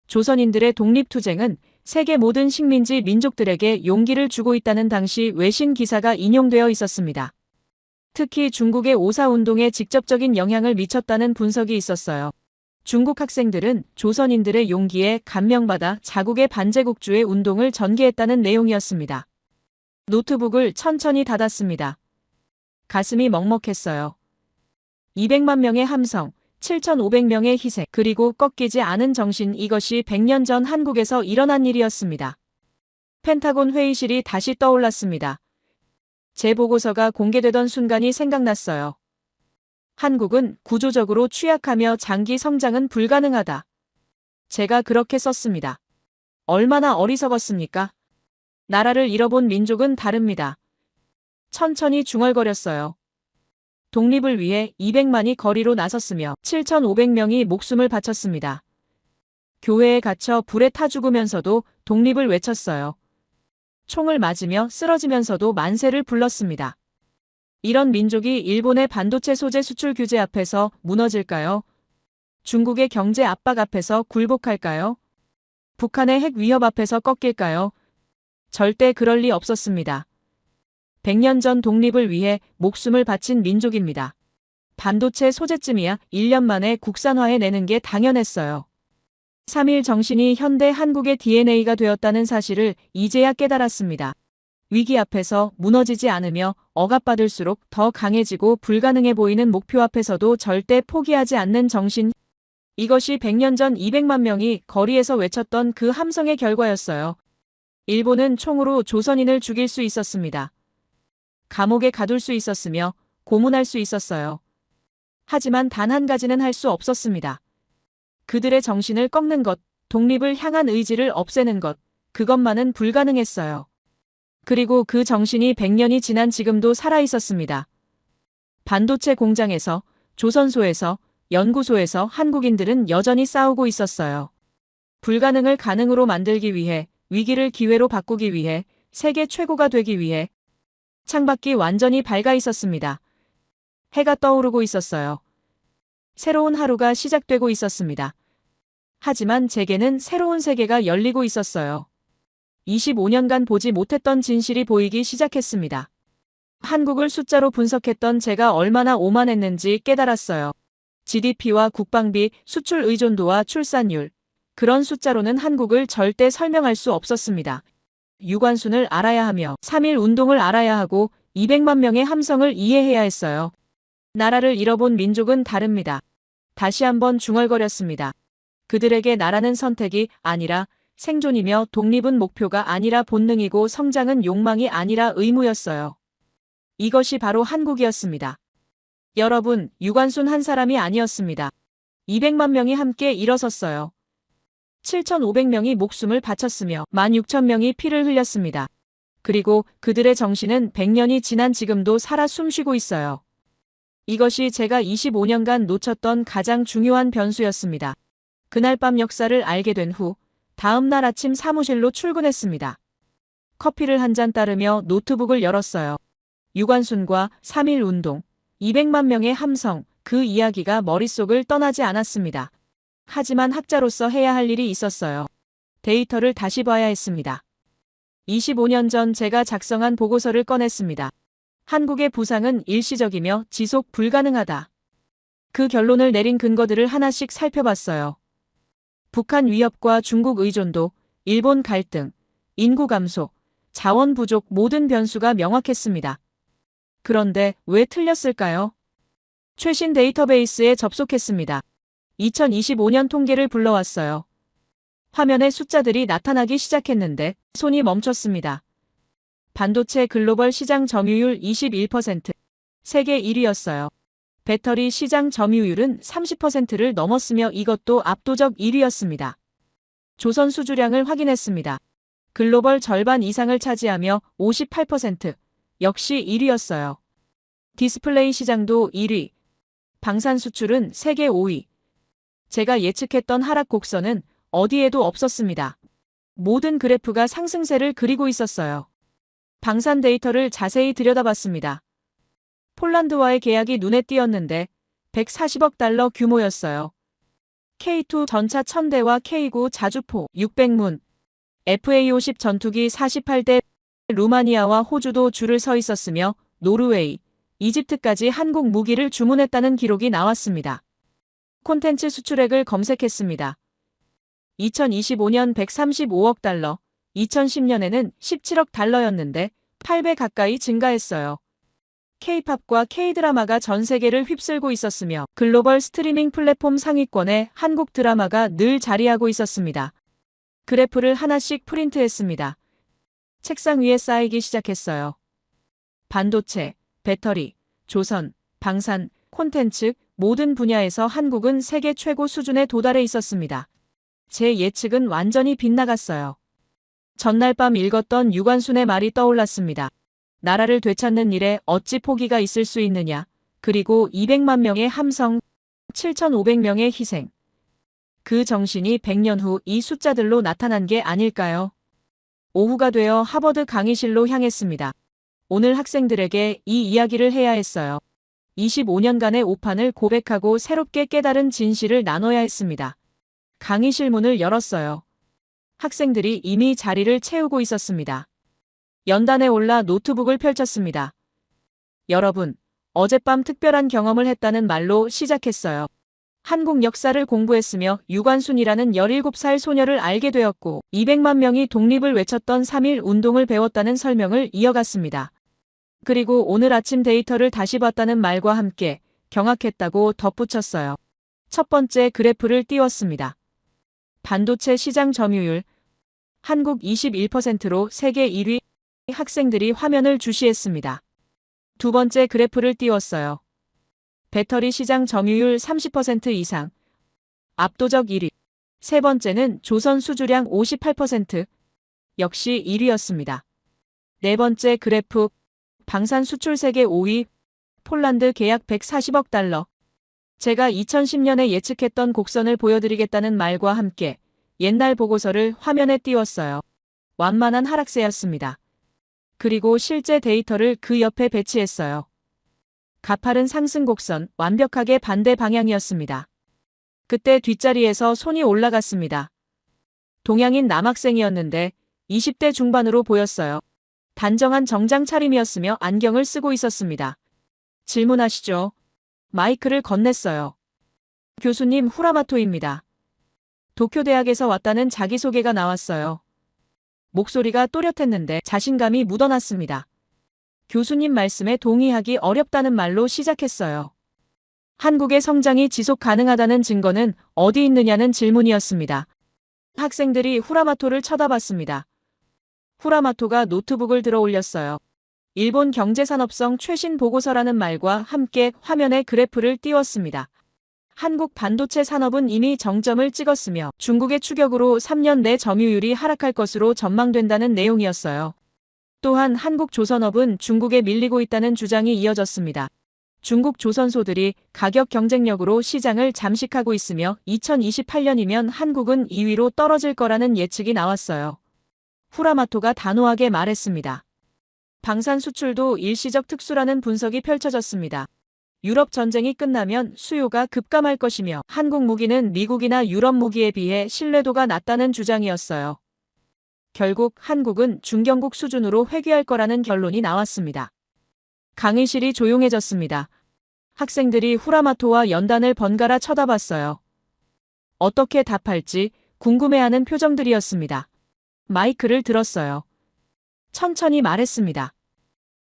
조선인들의 독립투쟁은 세계 모든 식민지 민족들에게 용기를 주고 있다는 당시 외신 기사가 인용되어 있었습니다. 특히 중국의 오사운동에 직접적인 영향을 미쳤다는 분석이 있었어요. 중국 학생들은 조선인들의 용기에 감명받아 자국의 반제국주의 운동을 전개했다는 내용이었습니다. 노트북을 천천히 닫았습니다. 가슴이 먹먹했어요. 200만 명의 함성, 7,500명의 희생, 그리고 꺾이지 않은 정신, 이것이 100년 전 한국에서 일어난 일이었습니다. 펜타곤 회의실이 다시 떠올랐습니다. 제 보고서가 공개되던 순간이 생각났어요. 한국은 구조적으로 취약하며 장기 성장은 불가능하다. 제가 그렇게 썼습니다. 얼마나 어리석었습니까? 나라를 잃어본 민족은 다릅니다. 천천히 중얼거렸어요. 독립을 위해 200만이 거리로 나섰으며 7,500명이 목숨을 바쳤습니다. 교회에 갇혀 불에 타 죽으면서도 독립을 외쳤어요. 총을 맞으며 쓰러지면서도 만세를 불렀습니다. 이런 민족이 일본의 반도체 소재 수출 규제 앞에서 무너질까요? 중국의 경제 압박 앞에서 굴복할까요? 북한의 핵 위협 앞에서 꺾일까요? 절대 그럴 리 없었습니다. 100년 전 독립을 위해 목숨을 바친 민족입니다. 반도체 소재쯤이야 1년 만에 국산화해내는 게 당연했어요. 3.1 정신이 현대 한국의 DNA가 되었다는 사실을 이제야 깨달았습니다. 위기 앞에서 무너지지 않으며 억압받을수록 더 강해지고 불가능해 보이는 목표 앞에서도 절대 포기하지 않는 정신. 이것이 100년 전 200만 명이 거리에서 외쳤던 그 함성의 결과였어요. 일본은 총으로 조선인을 죽일 수 있었습니다. 감옥에 가둘 수 있었으며 고문할 수 있었어요. 하지만 단 한 가지는 할 수 없었습니다. 그들의 정신을 꺾는 것, 독립을 향한 의지를 없애는 것, 그것만은 불가능했어요. 그리고 그 정신이 100년이 지난 지금도 살아있었습니다. 반도체 공장에서, 조선소에서, 연구소에서 한국인들은 여전히 싸우고 있었어요. 불가능을 가능으로 만들기 위해, 위기를 기회로 바꾸기 위해, 세계 최고가 되기 위해. 창밖이 완전히 밝아 있었습니다. 해가 떠오르고 있었어요. 새로운 하루가 시작되고 있었습니다. 하지만 제게는 새로운 세계가 열리고 있었어요. 25년간 보지 못했던 진실이 보이기 시작했습니다. 한국을 숫자로 분석했던 제가 얼마나 오만했는지 깨달았어요. GDP와 국방비, 수출 의존도와 출산율. 그런 숫자로는 한국을 절대 설명할 수 없었습니다. 유관순을 알아야 하며 3.1 운동을 알아야 하고 200만 명의 함성을 이해해야 했어요. 나라를 잃어본 민족은 다릅니다. 다시 한번 중얼거렸습니다. 그들에게 나라는 선택이 아니라 생존이며 독립은 목표가 아니라 본능이고 성장은 욕망이 아니라 의무였어요. 이것이 바로 한국이었습니다. 여러분, 유관순 한 사람이 아니었습니다. 200만 명이 함께 일어섰어요. 7,500명이 목숨을 바쳤으며 16,000명이 피를 흘렸습니다. 그리고 그들의 정신은 100년이 지난 지금도 살아 숨쉬고 있어요. 이것이 제가 25년간 놓쳤던 가장 중요한 변수였습니다. 그날 밤 역사를 알게 된 후 다음 날 아침 사무실로 출근했습니다. 커피를 한 잔 따르며 노트북을 열었어요. 유관순과 3.1 운동, 200만 명의 함성, 그 이야기가 머릿속을 떠나지 않았습니다. 하지만 학자로서 해야 할 일이 있었어요. 데이터를 다시 봐야 했습니다. 25년 전 제가 작성한 보고서를 꺼냈습니다. 한국의 부상은 일시적이며 지속 불가능하다. 그 결론을 내린 근거들을 하나씩 살펴봤어요. 북한 위협과 중국 의존도, 일본 갈등, 인구 감소, 자원 부족 모든 변수가 명확했습니다. 그런데 왜 틀렸을까요? 최신 데이터베이스에 접속했습니다. 2025년 통계를 불러왔어요. 화면에 숫자들이 나타나기 시작했는데 손이 멈췄습니다. 반도체 글로벌 시장 점유율 21%, 세계 1위였어요. 배터리 시장 점유율은 30%를 넘었으며 이것도 압도적 1위였습니다. 조선 수주량을 확인했습니다. 글로벌 절반 이상을 차지하며 58%, 역시 1위였어요. 디스플레이 시장도 1위, 방산 수출은 세계 5위. 제가 예측했던 하락 곡선은 어디에도 없었습니다. 모든 그래프가 상승세를 그리고 있었어요. 방산 데이터를 자세히 들여다봤습니다. 폴란드와의 계약이 눈에 띄었는데 140억 달러 규모였어요. K2 전차 1000대와 K9 자주포 600문, FA50 전투기 48대, 루마니아와 호주도 줄을 서 있었으며 노르웨이, 이집트까지 한국 무기를 주문했다는 기록이 나왔습니다. 콘텐츠 수출액을 검색했습니다. 2025년 135억 달러, 2010년에는 17억 달러였는데 8배 가까이 증가했어요. K-팝과 K-드라마가 전 세계를 휩쓸고 있었으며 글로벌 스트리밍 플랫폼 상위권에 한국 드라마가 늘 자리하고 있었습니다. 그래프를 하나씩 프린트했습니다. 책상 위에 쌓이기 시작했어요. 반도체, 배터리, 조선, 방산, 콘텐츠 모든 분야에서 한국은 세계 최고 수준에 도달해 있었습니다. 제 예측은 완전히 빗나갔어요. 전날 밤 읽었던 유관순의 말이 떠올랐습니다. 나라를 되찾는 일에 어찌 포기가 있을 수 있느냐. 그리고 200만 명의 함성, 7,500명의 희생. 그 정신이 100년 후 이 숫자들로 나타난 게 아닐까요? 오후가 되어 하버드 강의실로 향했습니다. 오늘 학생들에게 이 이야기를 해야 했어요. 25년간의 오판을 고백하고 새롭게 깨달은 진실을 나눠야 했습니다. 강의실 문을 열었어요. 학생들이 이미 자리를 채우고 있었습니다. 연단에 올라 노트북을 펼쳤습니다. 여러분, 어젯밤 특별한 경험을 했다는 말로 시작했어요. 한국 역사를 공부했으며 유관순이라는 17살 소녀를 알게 되었고 200만 명이 독립을 외쳤던 3.1 운동을 배웠다는 설명을 이어갔습니다. 그리고 오늘 아침 데이터를 다시 봤다는 말과 함께 경악했다고 덧붙였어요. 첫 번째 그래프를 띄웠습니다. 반도체 시장 점유율, 한국 21%로 세계 1위. 학생들이 화면을 주시했습니다. 두 번째 그래프를 띄웠어요. 배터리 시장 점유율 30% 이상, 압도적 1위. 세 번째는 조선 수주량 58%, 역시 1위였습니다. 네 번째 그래프, 방산 수출 세계 5위, 폴란드 계약 140억 달러. 제가 2010년에 예측했던 곡선을 보여드리겠다는 말과 함께 옛날 보고서를 화면에 띄웠어요. 완만한 하락세였습니다. 그리고 실제 데이터를 그 옆에 배치했어요. 가파른 상승 곡선, 완벽하게 반대 방향이었습니다. 그때 뒷자리에서 손이 올라갔습니다. 동양인 남학생이었는데 20대 중반으로 보였어요. 단정한 정장 차림이었으며 안경을 쓰고 있었습니다. 질문하시죠. 마이크를 건넸어요. 교수님 후라마토입니다. 도쿄대학에서 왔다는 자기소개가 나왔어요. 목소리가 또렷했는데 자신감이 묻어났습니다. 교수님 말씀에 동의하기 어렵다는 말로 시작했어요. 한국의 성장이 지속 가능하다는 증거는 어디 있느냐는 질문이었습니다. 학생들이 후라마토를 쳐다봤습니다. 후라마토가 노트북을 들어 올렸어요. 일본 경제산업성 최신 보고서라는 말과 함께 화면에 그래프를 띄웠습니다. 한국 반도체 산업은 이미 정점을 찍었으며 중국의 추격으로 3년 내 점유율이 하락할 것으로 전망된다는 내용이었어요. 또한 한국 조선업은 중국에 밀리고 있다는 주장이 이어졌습니다. 중국 조선소들이 가격 경쟁력으로 시장을 잠식하고 있으며 2028년이면 한국은 2위로 떨어질 거라는 예측이 나왔어요. 후라마토가 단호하게 말했습니다. 방산 수출도 일시적 특수라는 분석이 펼쳐졌습니다. 유럽 전쟁이 끝나면 수요가 급감할 것이며 한국 무기는 미국이나 유럽 무기에 비해 신뢰도가 낮다는 주장이었어요. 결국 한국은 중견국 수준으로 회귀할 거라는 결론이 나왔습니다. 강의실이 조용해졌습니다. 학생들이 후라마토와 연단을 번갈아 쳐다봤어요. 어떻게 답할지 궁금해하는 표정들이었습니다. 마이크를 들었어요. 천천히 말했습니다.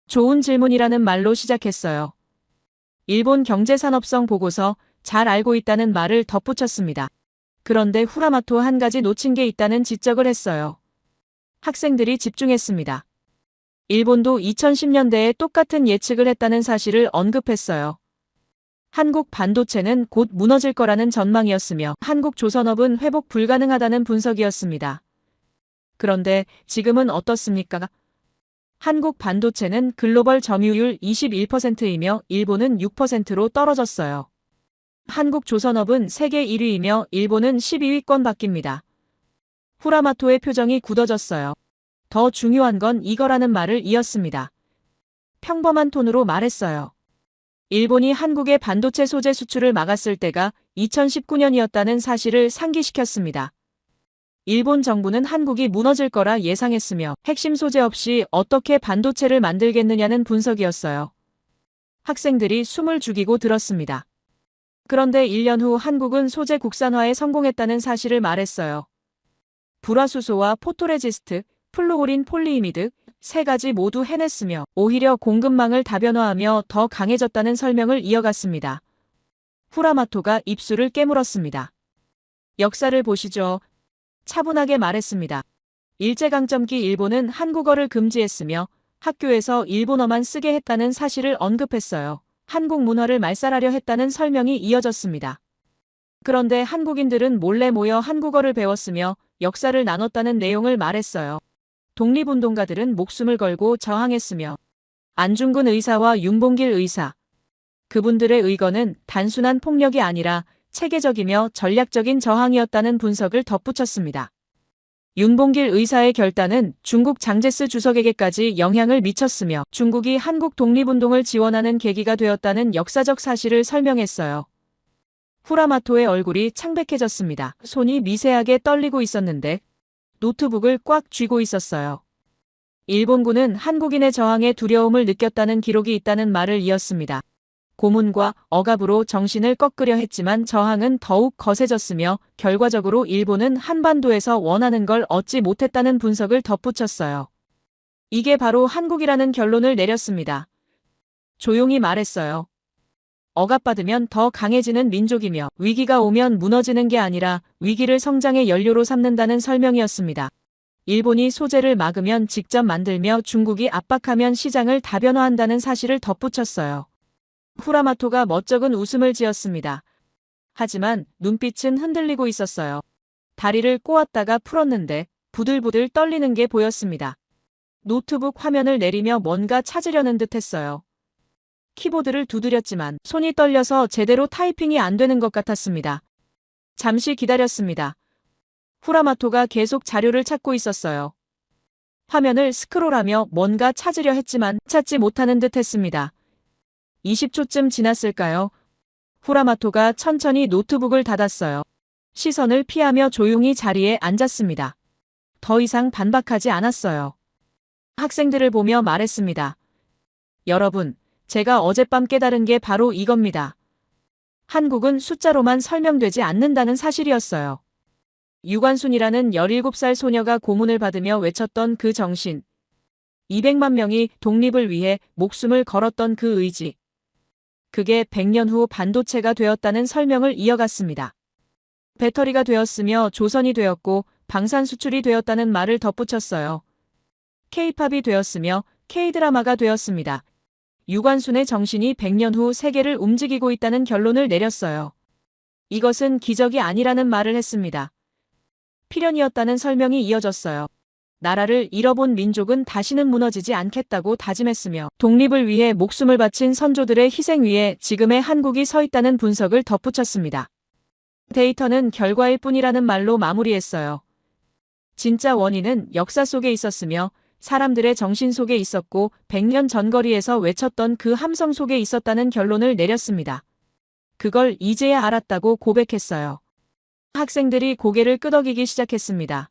좋은 질문이라는 말로 시작했어요. 일본 경제산업성 보고서 잘 알고 있다는 말을 덧붙였습니다. 그런데 후라마토 한 가지 놓친 게 있다는 지적을 했어요. 학생들이 집중했습니다. 일본도 2010년대에 똑같은 예측을 했다는 사실을 언급했어요. 한국 반도체는 곧 무너질 거라는 전망이었으며 한국 조선업은 회복 불가능하다는 분석이었습니다. 그런데 지금은 어떻습니까? 한국 반도체는 글로벌 점유율 21%이며 일본은 6%로 떨어졌어요. 한국 조선업은 세계 1위이며 일본은 12위권 밖입니다. 후라마토의 표정이 굳어졌어요. 더 중요한 건 이거라는 말을 이었습니다. 평범한 톤으로 말했어요. 일본이 한국의 반도체 소재 수출을 막았을 때가 2019년이었다는 사실을 상기시켰습니다. 일본 정부는 한국이 무너질 거라 예상했으며 핵심 소재 없이 어떻게 반도체를 만들겠느냐는 분석이었어요. 학생들이 숨을 죽이고 들었습니다. 그런데 1년 후 한국은 소재 국산화에 성공했다는 사실을 말했어요. 불화수소와 포토레지스트, 플루오린 폴리이미드 세 가지 모두 해냈으며 오히려 공급망을 다변화하며 더 강해졌다는 설명을 이어갔습니다. 후라마토가 입술을 깨물었습니다. 역사를 보시죠. 차분하게 말했습니다. 일제강점기 일본은 한국어를 금지했으며 학교에서 일본어만 쓰게 했다는 사실을 언급했어요. 한국 문화를 말살하려 했다는 설명이 이어졌습니다. 그런데 한국인들은 몰래 모여 한국어를 배웠으며 역사를 나눴다는 내용을 말했어요. 독립운동가들은 목숨을 걸고 저항했으며 안중근 의사와 윤봉길 의사, 그분들의 의거는 단순한 폭력이 아니라 체계적이며 전략적인 저항이었다는 분석을 덧붙였습니다. 윤봉길 의사의 결단은 중국 장제스 주석에게까지 영향을 미쳤으며 중국이 한국 독립운동을 지원하는 계기가 되었다는 역사적 사실을 설명했어요. 후라마토의 얼굴이 창백해졌습니다. 손이 미세하게 떨리고 있었는데 노트북을 꽉 쥐고 있었어요. 일본군은 한국인의 저항에 두려움을 느꼈다는 기록이 있다는 말을 이었습니다. 고문과 억압으로 정신을 꺾으려 했지만 저항은 더욱 거세졌으며 결과적으로 일본은 한반도에서 원하는 걸 얻지 못했다는 분석을 덧붙였어요. 이게 바로 한국이라는 결론을 내렸습니다. 조용히 말했어요. 억압받으면 더 강해지는 민족이며 위기가 오면 무너지는 게 아니라 위기를 성장의 연료로 삼는다는 설명이었습니다. 일본이 소재를 막으면 직접 만들며 중국이 압박하면 시장을 다변화한다는 사실을 덧붙였어요. 후라마토가 멋쩍은 웃음을 지었습니다. 하지만 눈빛은 흔들리고 있었어요. 다리를 꼬았다가 풀었는데 부들부들 떨리는 게 보였습니다. 노트북 화면을 내리며 뭔가 찾으려는 듯 했어요. 키보드를 두드렸지만 손이 떨려서 제대로 타이핑이 안 되는 것 같았습니다. 잠시 기다렸습니다. 후라마토가 계속 자료를 찾고 있었어요. 화면을 스크롤하며 뭔가 찾으려 했지만 찾지 못하는 듯 했습니다. 20초쯤 지났을까요? 후라마토가 천천히 노트북을 닫았어요. 시선을 피하며 조용히 자리에 앉았습니다. 더 이상 반박하지 않았어요. 학생들을 보며 말했습니다. 여러분, 제가 어젯밤 깨달은 게 바로 이겁니다. 한국은 숫자로만 설명되지 않는다는 사실이었어요. 유관순이라는 17살 소녀가 고문을 받으며 외쳤던 그 정신. 200만 명이 독립을 위해 목숨을 걸었던 그 의지. 그게 100년 후 반도체가 되었다는 설명을 이어갔습니다. 배터리가 되었으며 조선이 되었고 방산 수출이 되었다는 말을 덧붙였어요. K-팝이 되었으며 K-드라마가 되었습니다. 유관순의 정신이 100년 후 세계를 움직이고 있다는 결론을 내렸어요. 이것은 기적이 아니라는 말을 했습니다. 필연이었다는 설명이 이어졌어요. 나라를 잃어본 민족은 다시는 무너지지 않겠다고 다짐했으며 독립을 위해 목숨을 바친 선조들의 희생 위에 지금의 한국이 서 있다는 분석을 덧붙였습니다. 데이터는 결과일 뿐이라는 말로 마무리했어요. 진짜 원인은 역사 속에 있었으며 사람들의 정신 속에 있었고 100년 전 거리에서 외쳤던 그 함성 속에 있었다는 결론을 내렸습니다. 그걸 이제야 알았다고 고백했어요. 학생들이 고개를 끄덕이기 시작했습니다.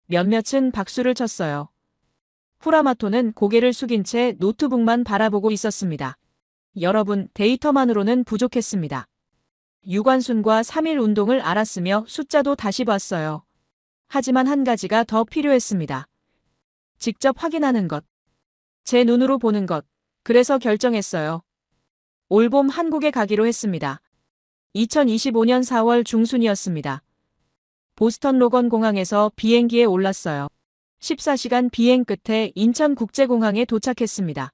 몇몇은 박수를 쳤어요. 후라마토는 고개를 숙인 채 노트북만 바라보고 있었습니다. 여러분, 데이터만으로는 부족했습니다. 유관순과 3.1 운동을 알았으며 숫자도 다시 봤어요. 하지만 한 가지가 더 필요했습니다. 직접 확인하는 것. 제 눈으로 보는 것. 그래서 결정했어요. 올봄 한국에 가기로 했습니다. 2025년 4월 중순이었습니다. 보스턴 로건 공항에서 비행기에 올랐어요. 14시간 비행 끝에 인천국제공항에 도착했습니다.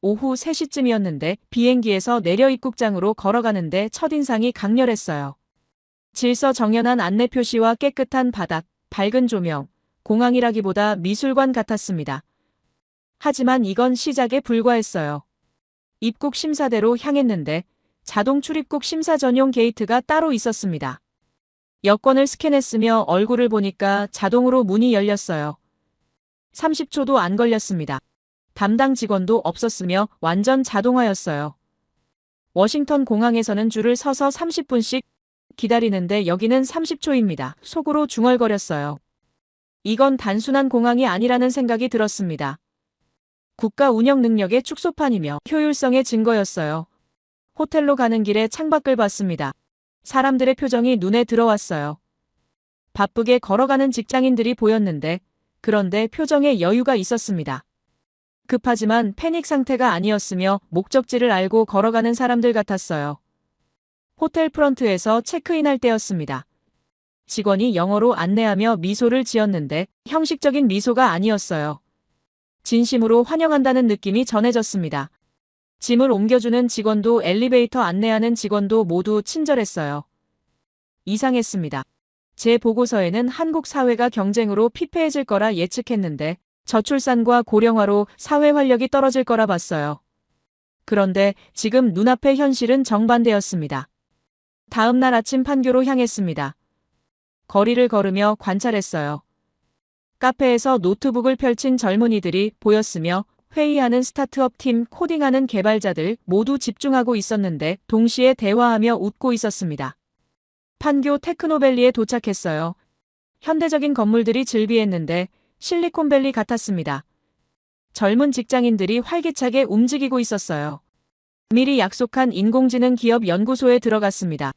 오후 3시쯤이었는데 비행기에서 내려 입국장으로 걸어가는데 첫인상이 강렬했어요. 질서정연한 안내 표시와 깨끗한 바닥, 밝은 조명, 공항이라기보다 미술관 같았습니다. 하지만 이건 시작에 불과했어요. 입국 심사대로 향했는데 자동 출입국 심사 전용 게이트가 따로 있었습니다. 여권을 스캔했으며 얼굴을 보니까 자동으로 문이 열렸어요. 30초도 안 걸렸습니다. 담당 직원도 없었으며 완전 자동화였어요. 워싱턴 공항에서는 줄을 서서 30분씩 기다리는데 여기는 30초입니다. 속으로 중얼거렸어요. 이건 단순한 공항이 아니라는 생각이 들었습니다. 국가 운영 능력의 축소판이며 효율성의 증거였어요. 호텔로 가는 길에 창밖을 봤습니다. 사람들의 표정이 눈에 들어왔어요. 바쁘게 걸어가는 직장인들이 보였는데 그런데 표정에 여유가 있었습니다. 급하지만 패닉 상태가 아니었으며 목적지를 알고 걸어가는 사람들 같았어요. 호텔 프런트에서 체크인할 때였습니다. 직원이 영어로 안내하며 미소를 지었는데 형식적인 미소가 아니었어요. 진심으로 환영한다는 느낌이 전해졌습니다. 짐을 옮겨주는 직원도 엘리베이터 안내하는 직원도 모두 친절했어요. 이상했습니다. 제 보고서에는 한국 사회가 경쟁으로 피폐해질 거라 예측했는데 저출산과 고령화로 사회 활력이 떨어질 거라 봤어요. 그런데 지금 눈앞의 현실은 정반대였습니다. 다음 날 아침 판교로 향했습니다. 거리를 걸으며 관찰했어요. 카페에서 노트북을 펼친 젊은이들이 보였으며 회의하는 스타트업 팀, 코딩하는 개발자들 모두 집중하고 있었는데 동시에 대화하며 웃고 있었습니다. 판교 테크노밸리에 도착했어요. 현대적인 건물들이 즐비했는데 실리콘밸리 같았습니다. 젊은 직장인들이 활기차게 움직이고 있었어요. 미리 약속한 인공지능 기업 연구소에 들어갔습니다.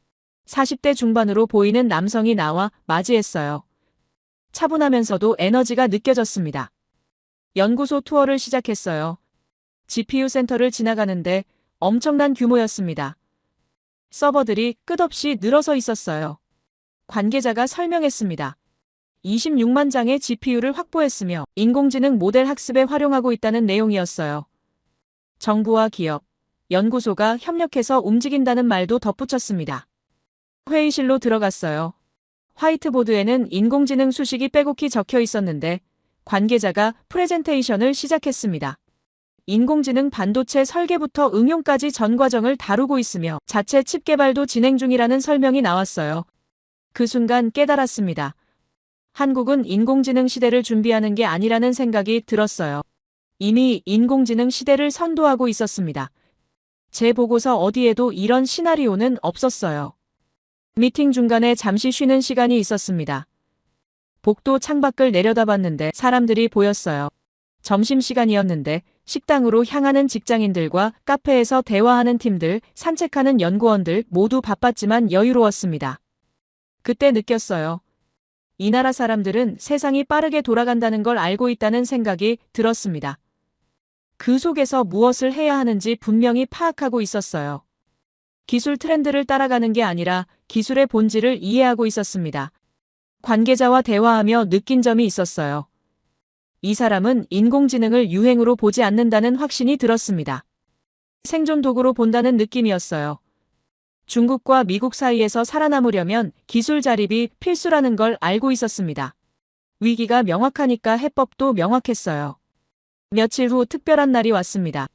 40대 중반으로 보이는 남성이 나와 맞이했어요. 차분하면서도 에너지가 느껴졌습니다. 연구소 투어를 시작했어요. GPU 센터를 지나가는데 엄청난 규모였습니다. 서버들이 끝없이 늘어서 있었어요. 관계자가 설명했습니다. 26만 장의 GPU를 확보했으며 인공지능 모델 학습에 활용하고 있다는 내용이었어요. 정부와 기업, 연구소가 협력해서 움직인다는 말도 덧붙였습니다. 회의실로 들어갔어요. 화이트보드에는 인공지능 수식이 빼곡히 적혀 있었는데 관계자가 프레젠테이션을 시작했습니다. 인공지능 반도체 설계부터 응용까지 전 과정을 다루고 있으며 자체 칩 개발도 진행 중이라는 설명이 나왔어요. 그 순간 깨달았습니다. 한국은 인공지능 시대를 준비하는 게 아니라는 생각이 들었어요. 이미 인공지능 시대를 선도하고 있었습니다. 제 보고서 어디에도 이런 시나리오는 없었어요. 미팅 중간에 잠시 쉬는 시간이 있었습니다. 복도 창밖을 내려다봤는데 사람들이 보였어요. 점심시간이었는데 식당으로 향하는 직장인들과 카페에서 대화하는 팀들, 산책하는 연구원들 모두 바빴지만 여유로웠습니다. 그때 느꼈어요. 이 나라 사람들은 세상이 빠르게 돌아간다는 걸 알고 있다는 생각이 들었습니다. 그 속에서 무엇을 해야 하는지 분명히 파악하고 있었어요. 기술 트렌드를 따라가는 게 아니라 기술의 본질을 이해하고 있었습니다. 관계자와 대화하며 느낀 점이 있었어요. 이 사람은 인공지능을 유행으로 보지 않는다는 확신이 들었습니다. 생존 도구로 본다는 느낌이었어요. 중국과 미국 사이에서 살아남으려면 기술 자립이 필수라는 걸 알고 있었습니다. 위기가 명확하니까 해법도 명확했어요. 며칠 후 특별한 날이 왔습니다.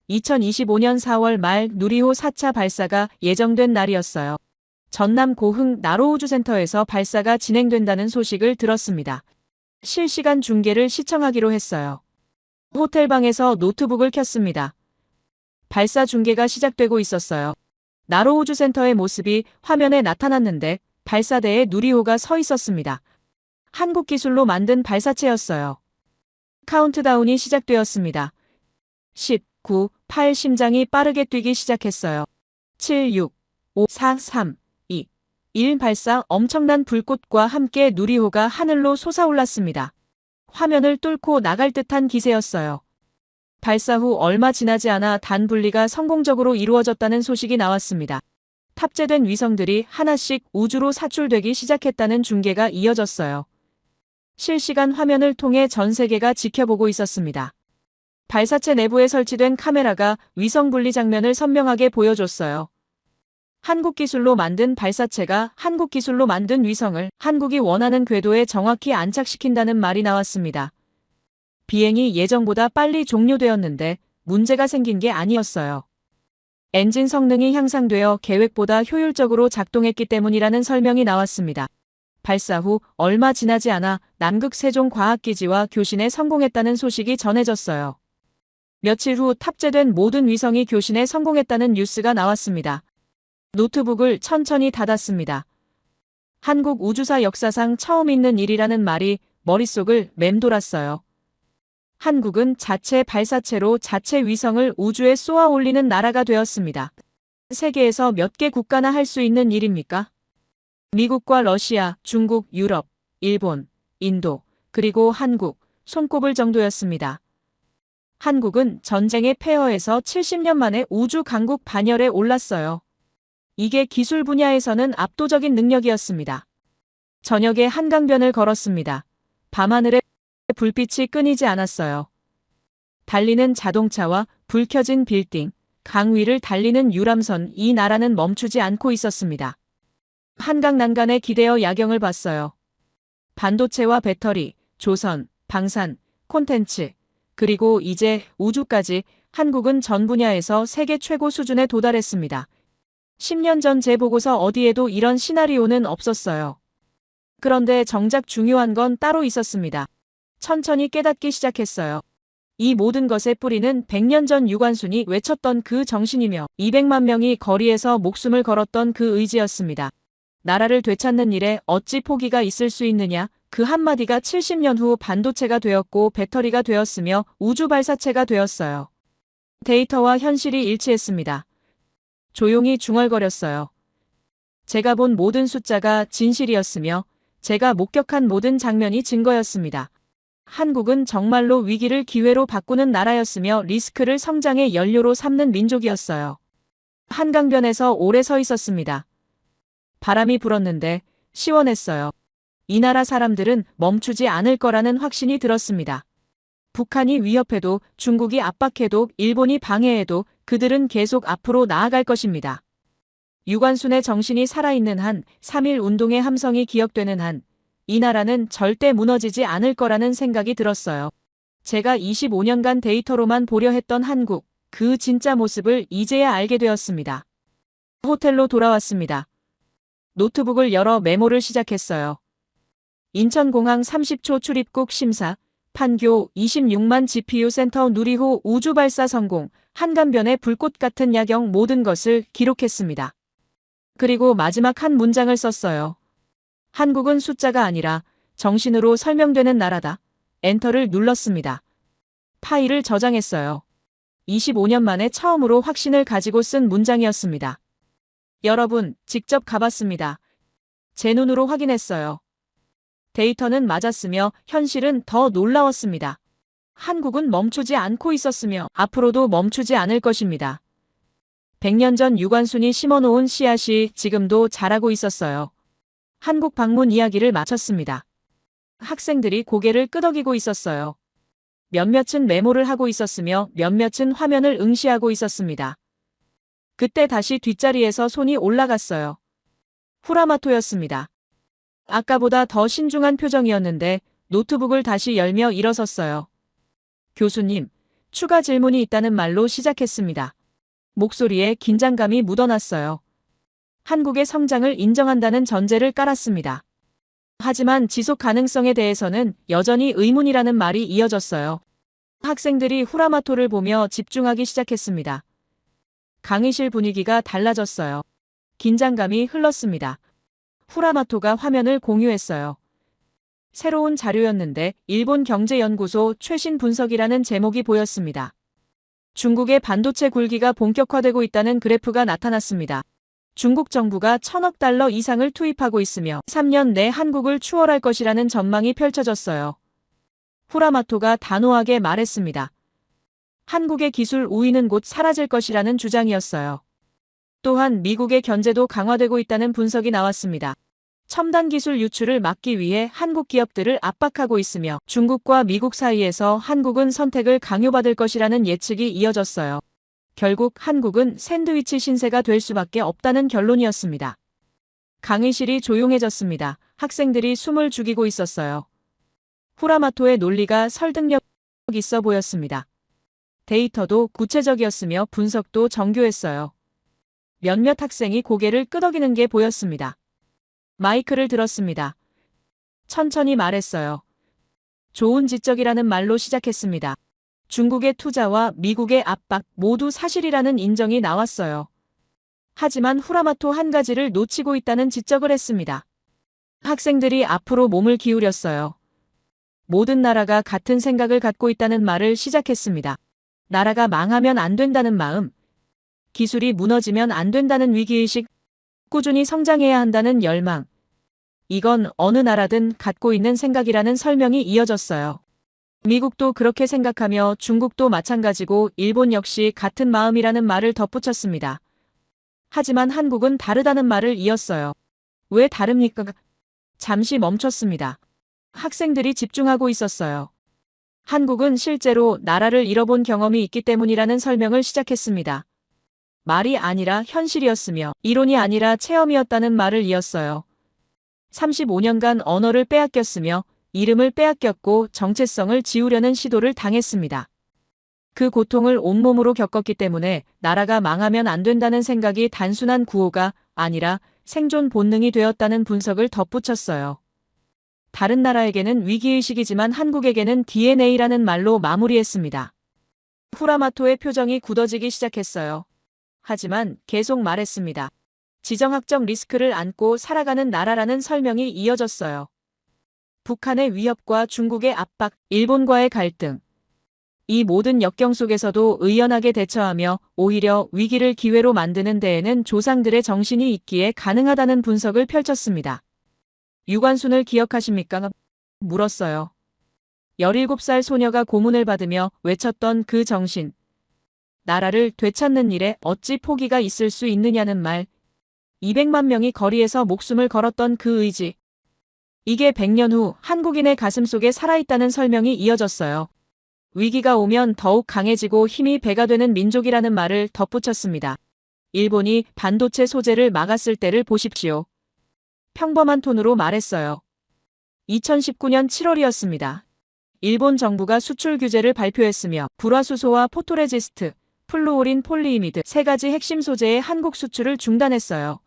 2025년 4월 말 누리호 4차 발사가 예정된 날이었어요. 전남 고흥 나로우주센터에서 발사가 진행된다는 소식을 들었습니다. 실시간 중계를 시청하기로 했어요. 호텔방에서 노트북을 켰습니다. 발사 중계가 시작되고 있었어요. 나로우주센터의 모습이 화면에 나타났는데 발사대에 누리호가 서 있었습니다. 한국 기술로 만든 발사체였어요. 카운트다운이 시작되었습니다. 10, 9, 8 심장이 빠르게 뛰기 시작했어요. 7, 6, 5, 4, 3, 2, 1 발사. 엄청난 불꽃과 함께 누리호가 하늘로 솟아올랐습니다. 화면을 뚫고 나갈 듯한 기세였어요. 발사 후 얼마 지나지 않아 단 분리가 성공적으로 이루어졌다는 소식이 나왔습니다. 탑재된 위성들이 하나씩 우주로 사출되기 시작했다는 중계가 이어졌어요. 실시간 화면을 통해 전 세계가 지켜보고 있었습니다. 발사체 내부에 설치된 카메라가 위성 분리 장면을 선명하게 보여줬어요. 한국 기술로 만든 발사체가 한국 기술로 만든 위성을 한국이 원하는 궤도에 정확히 안착시킨다는 말이 나왔습니다. 비행이 예정보다 빨리 종료되었는데 문제가 생긴 게 아니었어요. 엔진 성능이 향상되어 계획보다 효율적으로 작동했기 때문이라는 설명이 나왔습니다. 발사 후 얼마 지나지 않아 남극 세종과학기지와 교신에 성공했다는 소식이 전해졌어요. 며칠 후 탑재된 모든 위성이 교신에 성공했다는 뉴스가 나왔습니다. 노트북을 천천히 닫았습니다. 한국 우주사 역사상 처음 있는 일이라는 말이 머릿속을 맴돌았어요. 한국은 자체 발사체로 자체 위성을 우주에 쏘아 올리는 나라가 되었습니다. 세계에서 몇 개 국가나 할 수 있는 일입니까? 미국과 러시아, 중국, 유럽, 일본, 인도, 그리고 한국, 손꼽을 정도였습니다. 한국은 전쟁의 폐허에서 70년 만에 우주 강국 반열에 올랐어요. 이게 기술 분야에서는 압도적인 능력이었습니다. 저녁에 한강변을 걸었습니다. 밤하늘에 불빛이 끊이지 않았어요. 달리는 자동차와 불 켜진 빌딩, 강 위를 달리는 유람선, 이 나라는 멈추지 않고 있었습니다. 한강 난간에 기대어 야경을 봤어요. 반도체와 배터리, 조선, 방산, 콘텐츠, 그리고 이제 우주까지 한국은 전 분야에서 세계 최고 수준에 도달했습니다. 10년 전 제 보고서 어디에도 이런 시나리오는 없었어요. 그런데 정작 중요한 건 따로 있었습니다. 천천히 깨닫기 시작했어요. 이 모든 것의 뿌리는 100년 전 유관순이 외쳤던 그 정신이며 200만 명이 거리에서 목숨을 걸었던 그 의지였습니다. 나라를 되찾는 일에 어찌 포기가 있을 수 있느냐, 그 한마디가 70년 후 반도체가 되었고 배터리가 되었으며 우주 발사체가 되었어요. 데이터와 현실이 일치했습니다. 조용히 중얼거렸어요. 제가 본 모든 숫자가 진실이었으며 제가 목격한 모든 장면이 증거였습니다. 한국은 정말로 위기를 기회로 바꾸는 나라였으며 리스크를 성장의 연료로 삼는 민족이었어요. 한강변에서 오래 서 있었습니다. 바람이 불었는데 시원했어요. 이 나라 사람들은 멈추지 않을 거라는 확신이 들었습니다. 북한이 위협해도, 중국이 압박해도, 일본이 방해해도 그들은 계속 앞으로 나아갈 것입니다. 유관순의 정신이 살아있는 한, 3.1 운동의 함성이 기억되는 한, 이 나라는 절대 무너지지 않을 거라는 생각이 들었어요. 제가 25년간 데이터로만 보려 했던 한국, 그 진짜 모습을 이제야 알게 되었습니다. 호텔로 돌아왔습니다. 노트북을 열어 메모를 시작했어요. 인천공항 30초 출입국 심사, 판교 26만 GPU 센터 누리호 우주 발사 성공, 한강변의 불꽃 같은 야경, 모든 것을 기록했습니다. 그리고 마지막 한 문장을 썼어요. 한국은 숫자가 아니라 정신으로 설명되는 나라다. 엔터를 눌렀습니다. 파일을 저장했어요. 25년 만에 처음으로 확신을 가지고 쓴 문장이었습니다. 여러분, 직접 가봤습니다. 제 눈으로 확인했어요. 데이터는 맞았으며 현실은 더 놀라웠습니다. 한국은 멈추지 않고 있었으며 앞으로도 멈추지 않을 것입니다. 100년 전 유관순이 심어놓은 씨앗이 지금도 자라고 있었어요. 한국 방문 이야기를 마쳤습니다. 학생들이 고개를 끄덕이고 있었어요. 몇몇은 메모를 하고 있었으며 몇몇은 화면을 응시하고 있었습니다. 그때 다시 뒷자리에서 손이 올라갔어요. 후라마토였습니다. 아까보다 더 신중한 표정이었는데 노트북을 다시 열며 일어섰어요. 교수님, 추가 질문이 있다는 말로 시작했습니다. 목소리에 긴장감이 묻어났어요. 한국의 성장을 인정한다는 전제를 깔았습니다. 하지만 지속 가능성에 대해서는 여전히 의문이라는 말이 이어졌어요. 학생들이 후라마토를 보며 집중하기 시작했습니다. 강의실 분위기가 달라졌어요. 긴장감이 흘렀습니다. 후라마토가 화면을 공유했어요. 새로운 자료였는데 일본경제연구소 최신 분석이라는 제목이 보였습니다. 중국의 반도체 굴기가 본격화되고 있다는 그래프가 나타났습니다. 중국 정부가 1,000억 달러 이상을 투입하고 있으며 3년 내 한국을 추월할 것이라는 전망이 펼쳐졌어요. 후라마토가 단호하게 말했습니다. 한국의 기술 우위는 곧 사라질 것이라는 주장이었어요. 또한 미국의 견제도 강화되고 있다는 분석이 나왔습니다. 첨단 기술 유출을 막기 위해 한국 기업들을 압박하고 있으며 중국과 미국 사이에서 한국은 선택을 강요받을 것이라는 예측이 이어졌어요. 결국 한국은 샌드위치 신세가 될 수밖에 없다는 결론이었습니다. 강의실이 조용해졌습니다. 학생들이 숨을 죽이고 있었어요. 후라마토의 논리가 설득력 있어 보였습니다. 데이터도 구체적이었으며 분석도 정교했어요. 몇몇 학생이 고개를 끄덕이는 게 보였습니다. 마이크를 들었습니다. 천천히 말했어요. 좋은 지적이라는 말로 시작했습니다. 중국의 투자와 미국의 압박 모두 사실이라는 인정이 나왔어요. 하지만 후라마토 한 가지를 놓치고 있다는 지적을 했습니다. 학생들이 앞으로 몸을 기울였어요. 모든 나라가 같은 생각을 갖고 있다는 말을 시작했습니다. 나라가 망하면 안 된다는 마음, 기술이 무너지면 안 된다는 위기의식, 꾸준히 성장해야 한다는 열망. 이건 어느 나라든 갖고 있는 생각이라는 설명이 이어졌어요. 미국도 그렇게 생각하며 중국도 마찬가지고 일본 역시 같은 마음이라는 말을 덧붙였습니다. 하지만 한국은 다르다는 말을 이었어요. 왜 다릅니까? 잠시 멈췄습니다. 학생들이 집중하고 있었어요. 한국은 실제로 나라를 잃어본 경험이 있기 때문이라는 설명을 시작했습니다. 말이 아니라 현실이었으며 이론이 아니라 체험이었다는 말을 이었어요. 35년간 언어를 빼앗겼으며 이름을 빼앗겼고 정체성을 지우려는 시도를 당했습니다. 그 고통을 온몸으로 겪었기 때문에 나라가 망하면 안 된다는 생각이 단순한 구호가 아니라 생존 본능이 되었다는 분석을 덧붙였어요. 다른 나라에게는 위기의식이지만 한국에게는 DNA라는 말로 마무리했습니다. 후라마토의 표정이 굳어지기 시작했어요. 하지만 계속 말했습니다. 지정학적 리스크를 안고 살아가는 나라라는 설명이 이어졌어요. 북한의 위협과 중국의 압박, 일본과의 갈등. 이 모든 역경 속에서도 의연하게 대처하며 오히려 위기를 기회로 만드는 데에는 조상들의 정신이 있기에 가능하다는 분석을 펼쳤습니다. 유관순을 기억하십니까? 물었어요. 17살 소녀가 고문을 받으며 외쳤던 그 정신. 나라를 되찾는 일에 어찌 포기가 있을 수 있느냐는 말. 200만 명이 거리에서 목숨을 걸었던 그 의지. 이게 100년 후 한국인의 가슴 속에 살아있다는 설명이 이어졌어요. 위기가 오면 더욱 강해지고 힘이 배가 되는 민족이라는 말을 덧붙였습니다. 일본이 반도체 소재를 막았을 때를 보십시오. 평범한 톤으로 말했어요. 2019년 7월이었습니다. 일본 정부가 수출 규제를 발표했으며 불화수소와 포토레지스트, 플루오린 폴리이미드 세 가지 핵심 소재의 한국 수출을 중단했어요.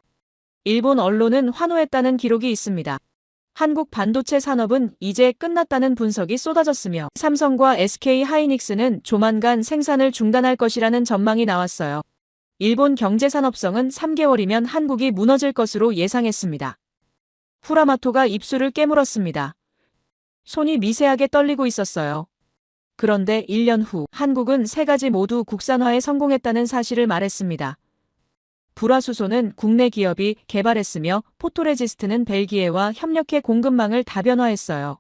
일본 언론은 환호했다는 기록이 있습니다. 한국 반도체 산업은 이제 끝났다는 분석이 쏟아졌으며 삼성과 SK 하이닉스는 조만간 생산을 중단할 것이라는 전망이 나왔어요. 일본 경제 산업성은 3개월이면 한국이 무너질 것으로 예상했습니다. 후라마토가 입술을 깨물었습니다. 손이 미세하게 떨리고 있었어요. 그런데 1년 후 한국은 세 가지 모두 국산화에 성공했다는 사실을 말했습니다. 불화수소는 국내 기업이 개발했으며 포토레지스트는 벨기에와 협력해 공급망을 다변화했어요.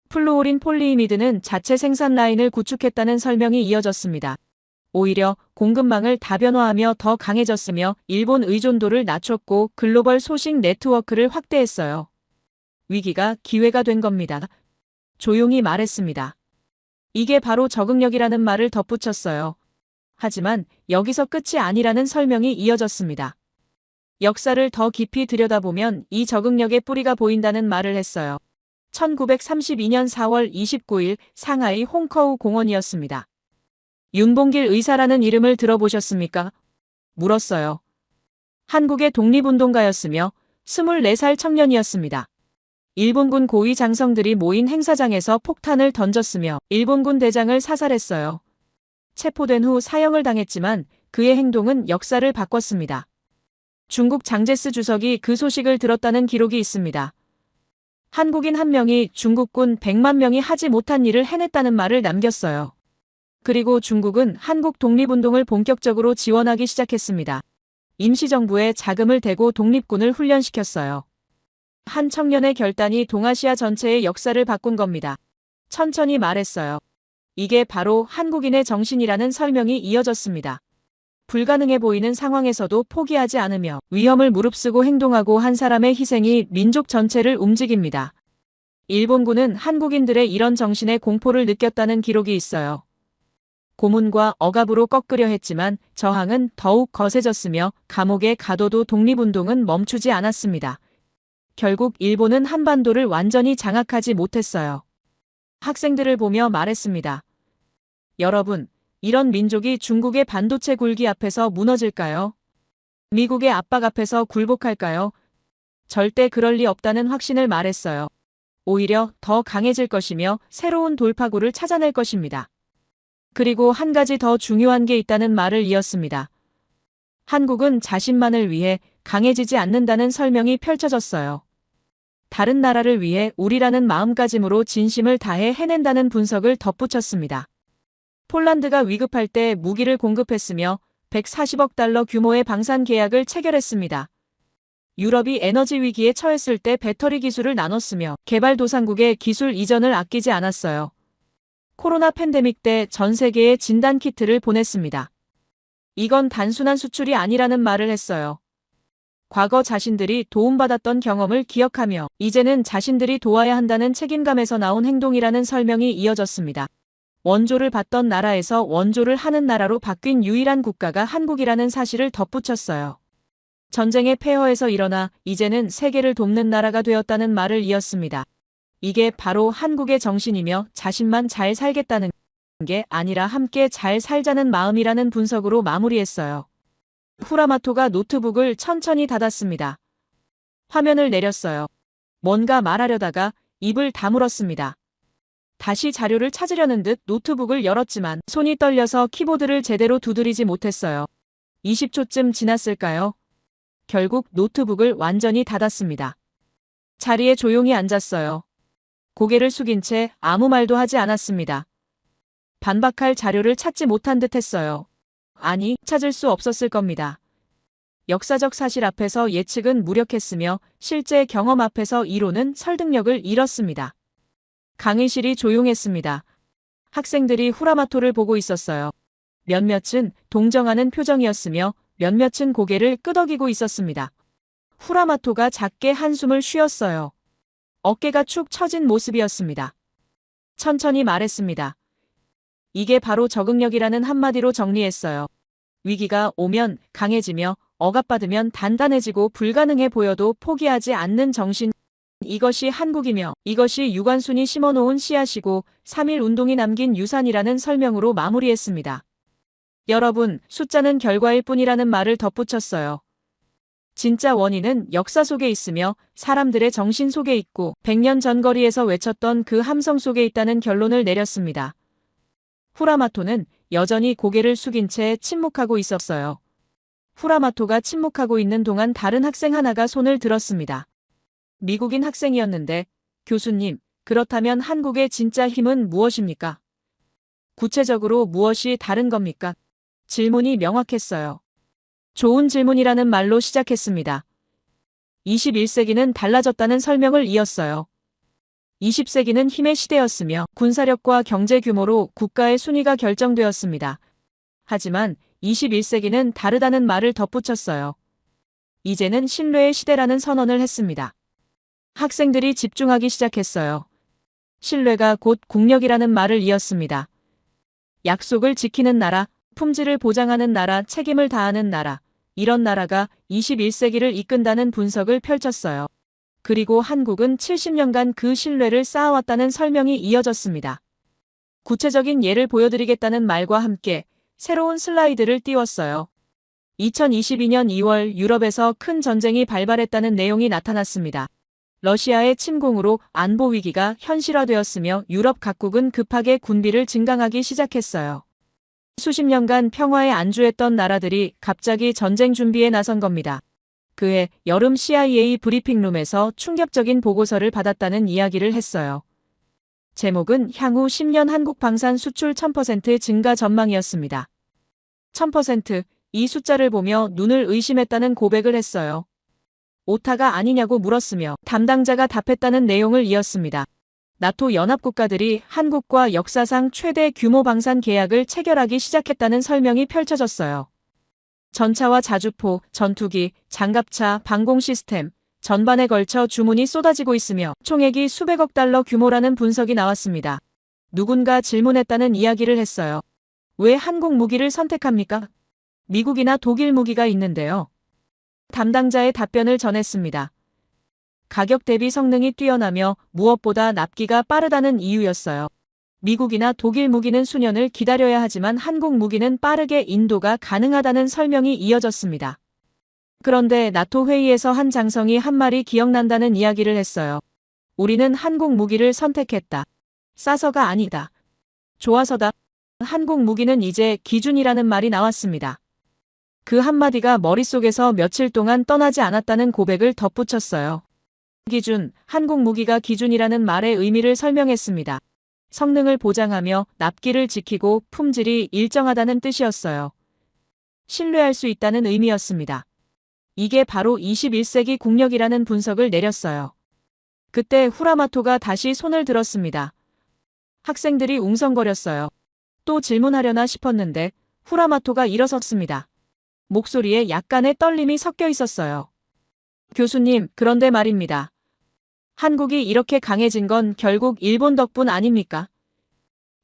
플루오린 폴리이미드는 자체 생산 라인을 구축했다는 설명이 이어졌습니다. 오히려 공급망을 다변화하며 더 강해졌으며 일본 의존도를 낮췄고 글로벌 소싱 네트워크를 확대했어요. 위기가 기회가 된 겁니다. 조용히 말했습니다. 이게 바로 적응력이라는 말을 덧붙였어요. 하지만 여기서 끝이 아니라는 설명이 이어졌습니다. 역사를 더 깊이 들여다보면 이 적응력의 뿌리가 보인다는 말을 했어요. 1932년 4월 29일 상하이 홍커우 공원이었습니다. 윤봉길 의사라는 이름을 들어보셨습니까? 물었어요. 한국의 독립운동가였으며 24살 청년이었습니다. 일본군 고위 장성들이 모인 행사장에서 폭탄을 던졌으며 일본군 대장을 사살했어요. 체포된 후 사형을 당했지만 그의 행동은 역사를 바꿨습니다. 중국 장제스 주석이 그 소식을 들었다는 기록이 있습니다. 한국인 한 명이 중국군 100만 명이 하지 못한 일을 해냈다는 말을 남겼어요. 그리고 중국은 한국 독립운동을 본격적으로 지원하기 시작했습니다. 임시정부에 자금을 대고 독립군을 훈련시켰어요. 한 청년의 결단이 동아시아 전체의 역사를 바꾼 겁니다. 천천히 말했어요. 이게 바로 한국인의 정신이라는 설명이 이어졌습니다. 불가능해 보이는 상황에서도 포기하지 않으며 위험을 무릅쓰고 행동하고 한 사람의 희생이 민족 전체를 움직입니다. 일본군은 한국인들의 이런 정신에 공포를 느꼈다는 기록이 있어요. 고문과 억압으로 꺾으려 했지만 저항은 더욱 거세졌으며 감옥에 가둬도 독립운동은 멈추지 않았습니다. 결국 일본은 한반도를 완전히 장악하지 못했어요. 학생들을 보며 말했습니다. 여러분, 이런 민족이 중국의 반도체 굴기 앞에서 무너질까요? 미국의 압박 앞에서 굴복할까요? 절대 그럴 리 없다는 확신을 말했어요. 오히려 더 강해질 것이며 새로운 돌파구를 찾아낼 것입니다. 그리고 한 가지 더 중요한 게 있다는 말을 이었습니다. 한국은 자신만을 위해 강해지지 않는다는 설명이 펼쳐졌어요. 다른 나라를 위해 우리라는 마음가짐으로 진심을 다해 해낸다는 분석을 덧붙였습니다. 폴란드가 위급할 때 무기를 공급했으며 140억 달러 규모의 방산 계약을 체결했습니다. 유럽이 에너지 위기에 처했을 때 배터리 기술을 나눴으며 개발도상국의 기술 이전을 아끼지 않았어요. 코로나 팬데믹 때 전 세계에 진단 키트를 보냈습니다. 이건 단순한 수출이 아니라는 말을 했어요. 과거 자신들이 도움받았던 경험을 기억하며 이제는 자신들이 도와야 한다는 책임감에서 나온 행동이라는 설명이 이어졌습니다. 원조를 받던 나라에서 원조를 하는 나라로 바뀐 유일한 국가가 한국이라는 사실을 덧붙였어요. 전쟁의 폐허에서 일어나 이제는 세계를 돕는 나라가 되었다는 말을 이었습니다. 이게 바로 한국의 정신이며 자신만 잘 살겠다는 게 아니라 함께 잘 살자는 마음이라는 분석으로 마무리했어요. 후라마토가 노트북을 천천히 닫았습니다. 화면을 내렸어요. 뭔가 말하려다가 입을 다물었습니다. 다시 자료를 찾으려는 듯 노트북을 열었지만 손이 떨려서 키보드를 제대로 두드리지 못했어요. 20초쯤 지났을까요? 결국 노트북을 완전히 닫았습니다. 자리에 조용히 앉았어요. 고개를 숙인 채 아무 말도 하지 않았습니다. 반박할 자료를 찾지 못한 듯 했어요. 아니, 찾을 수 없었을 겁니다. 역사적 사실 앞에서 예측은 무력했으며 실제 경험 앞에서 이론은 설득력을 잃었습니다. 강의실이 조용했습니다. 학생들이 후라마토를 보고 있었어요. 몇몇은 동정하는 표정이었으며 몇몇은 고개를 끄덕이고 있었습니다. 후라마토가 작게 한숨을 쉬었어요. 어깨가 축 처진 모습이었습니다. 천천히 말했습니다. 이게 바로 적응력이라는 한마디로 정리했어요. 위기가 오면 강해지며 억압받으면 단단해지고 불가능해 보여도 포기하지 않는 정신. 이것이 한국이며 이것이 유관순이 심어놓은 씨앗이고 3.1 운동이 남긴 유산이라는 설명으로 마무리했습니다. 여러분, 숫자는 결과일 뿐이라는 말을 덧붙였어요. 진짜 원인은 역사 속에 있으며 사람들의 정신 속에 있고 100년 전 거리에서 외쳤던 그 함성 속에 있다는 결론을 내렸습니다. 후라마토는 여전히 고개를 숙인 채 침묵하고 있었어요. 후라마토가 침묵하고 있는 동안 다른 학생 하나가 손을 들었습니다. 미국인 학생이었는데, 교수님, 그렇다면 한국의 진짜 힘은 무엇입니까? 구체적으로 무엇이 다른 겁니까? 질문이 명확했어요. 좋은 질문이라는 말로 시작했습니다. 21세기는 달라졌다는 설명을 이었어요. 20세기는 힘의 시대였으며 군사력과 경제 규모로 국가의 순위가 결정되었습니다. 하지만 21세기는 다르다는 말을 덧붙였어요. 이제는 신뢰의 시대라는 선언을 했습니다. 학생들이 집중하기 시작했어요. 신뢰가 곧 국력이라는 말을 이었습니다. 약속을 지키는 나라, 품질을 보장하는 나라, 책임을 다하는 나라, 이런 나라가 21세기를 이끈다는 분석을 펼쳤어요. 그리고 한국은 70년간 그 신뢰를 쌓아왔다는 설명이 이어졌습니다. 구체적인 예를 보여드리겠다는 말과 함께 새로운 슬라이드를 띄웠어요. 2022년 2월 유럽에서 큰 전쟁이 발발했다는 내용이 나타났습니다. 러시아의 침공으로 안보 위기가 현실화되었으며 유럽 각국은 급하게 군비를 증강하기 시작했어요. 수십 년간 평화에 안주했던 나라들이 갑자기 전쟁 준비에 나선 겁니다. 그해 여름 CIA 브리핑룸에서 충격적인 보고서를 받았다는 이야기를 했어요. 제목은 향후 10년 한국 방산 수출 1000% 증가 전망이었습니다. 1000%, 이 숫자를 보며 눈을 의심했다는 고백을 했어요. 오타가 아니냐고 물었으며 담당자가 답했다는 내용을 이었습니다. 나토 연합국가들이 한국과 역사상 최대 규모 방산 계약을 체결하기 시작했다는 설명이 펼쳐졌어요. 전차와 자주포, 전투기, 장갑차, 방공 시스템, 전반에 걸쳐 주문이 쏟아지고 있으며 총액이 수백억 달러 규모라는 분석이 나왔습니다. 누군가 질문했다는 이야기를 했어요. 왜 한국 무기를 선택합니까? 미국이나 독일 무기가 있는데요. 담당자의 답변을 전했습니다. 가격 대비 성능이 뛰어나며 무엇보다 납기가 빠르다는 이유였어요. 미국이나 독일 무기는 수년을 기다려야 하지만 한국 무기는 빠르게 인도가 가능하다는 설명이 이어졌습니다. 그런데 나토 회의에서 한 장성이 한 말이 기억난다는 이야기를 했어요. 우리는 한국 무기를 선택했다. 싸서가 아니다. 좋아서다. 한국 무기는 이제 기준이라는 말이 나왔습니다. 그 한마디가 머릿속에서 며칠 동안 떠나지 않았다는 고백을 덧붙였어요. 기준, 한국 무기가 기준이라는 말의 의미를 설명했습니다. 성능을 보장하며 납기를 지키고 품질이 일정하다는 뜻이었어요. 신뢰할 수 있다는 의미였습니다. 이게 바로 21세기 국력이라는 분석을 내렸어요. 그때 후라마토가 다시 손을 들었습니다. 학생들이 웅성거렸어요. 또 질문하려나 싶었는데 후라마토가 일어섰습니다. 목소리에 약간의 떨림이 섞여 있었어요. 교수님, 그런데 말입니다. 한국이 이렇게 강해진 건 결국 일본 덕분 아닙니까?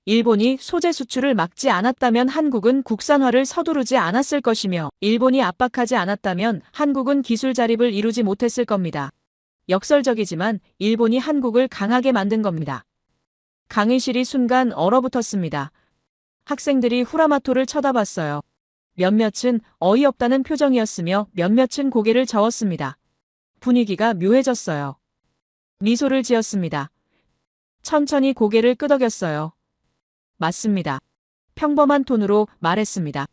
일본이 소재 수출을 막지 않았다면 한국은 국산화를 서두르지 않았을 것이며 일본이 압박하지 않았다면 한국은 기술 자립을 이루지 못했을 겁니다. 역설적이지만 일본이 한국을 강하게 만든 겁니다. 강의실이 순간 얼어붙었습니다. 학생들이 후라마토를 쳐다봤어요. 몇몇은 어이없다는 표정이었으며 몇몇은 고개를 저었습니다. 분위기가 묘해졌어요. 미소를 지었습니다. 천천히 고개를 끄덕였어요. 맞습니다. 평범한 톤으로 말했습니다.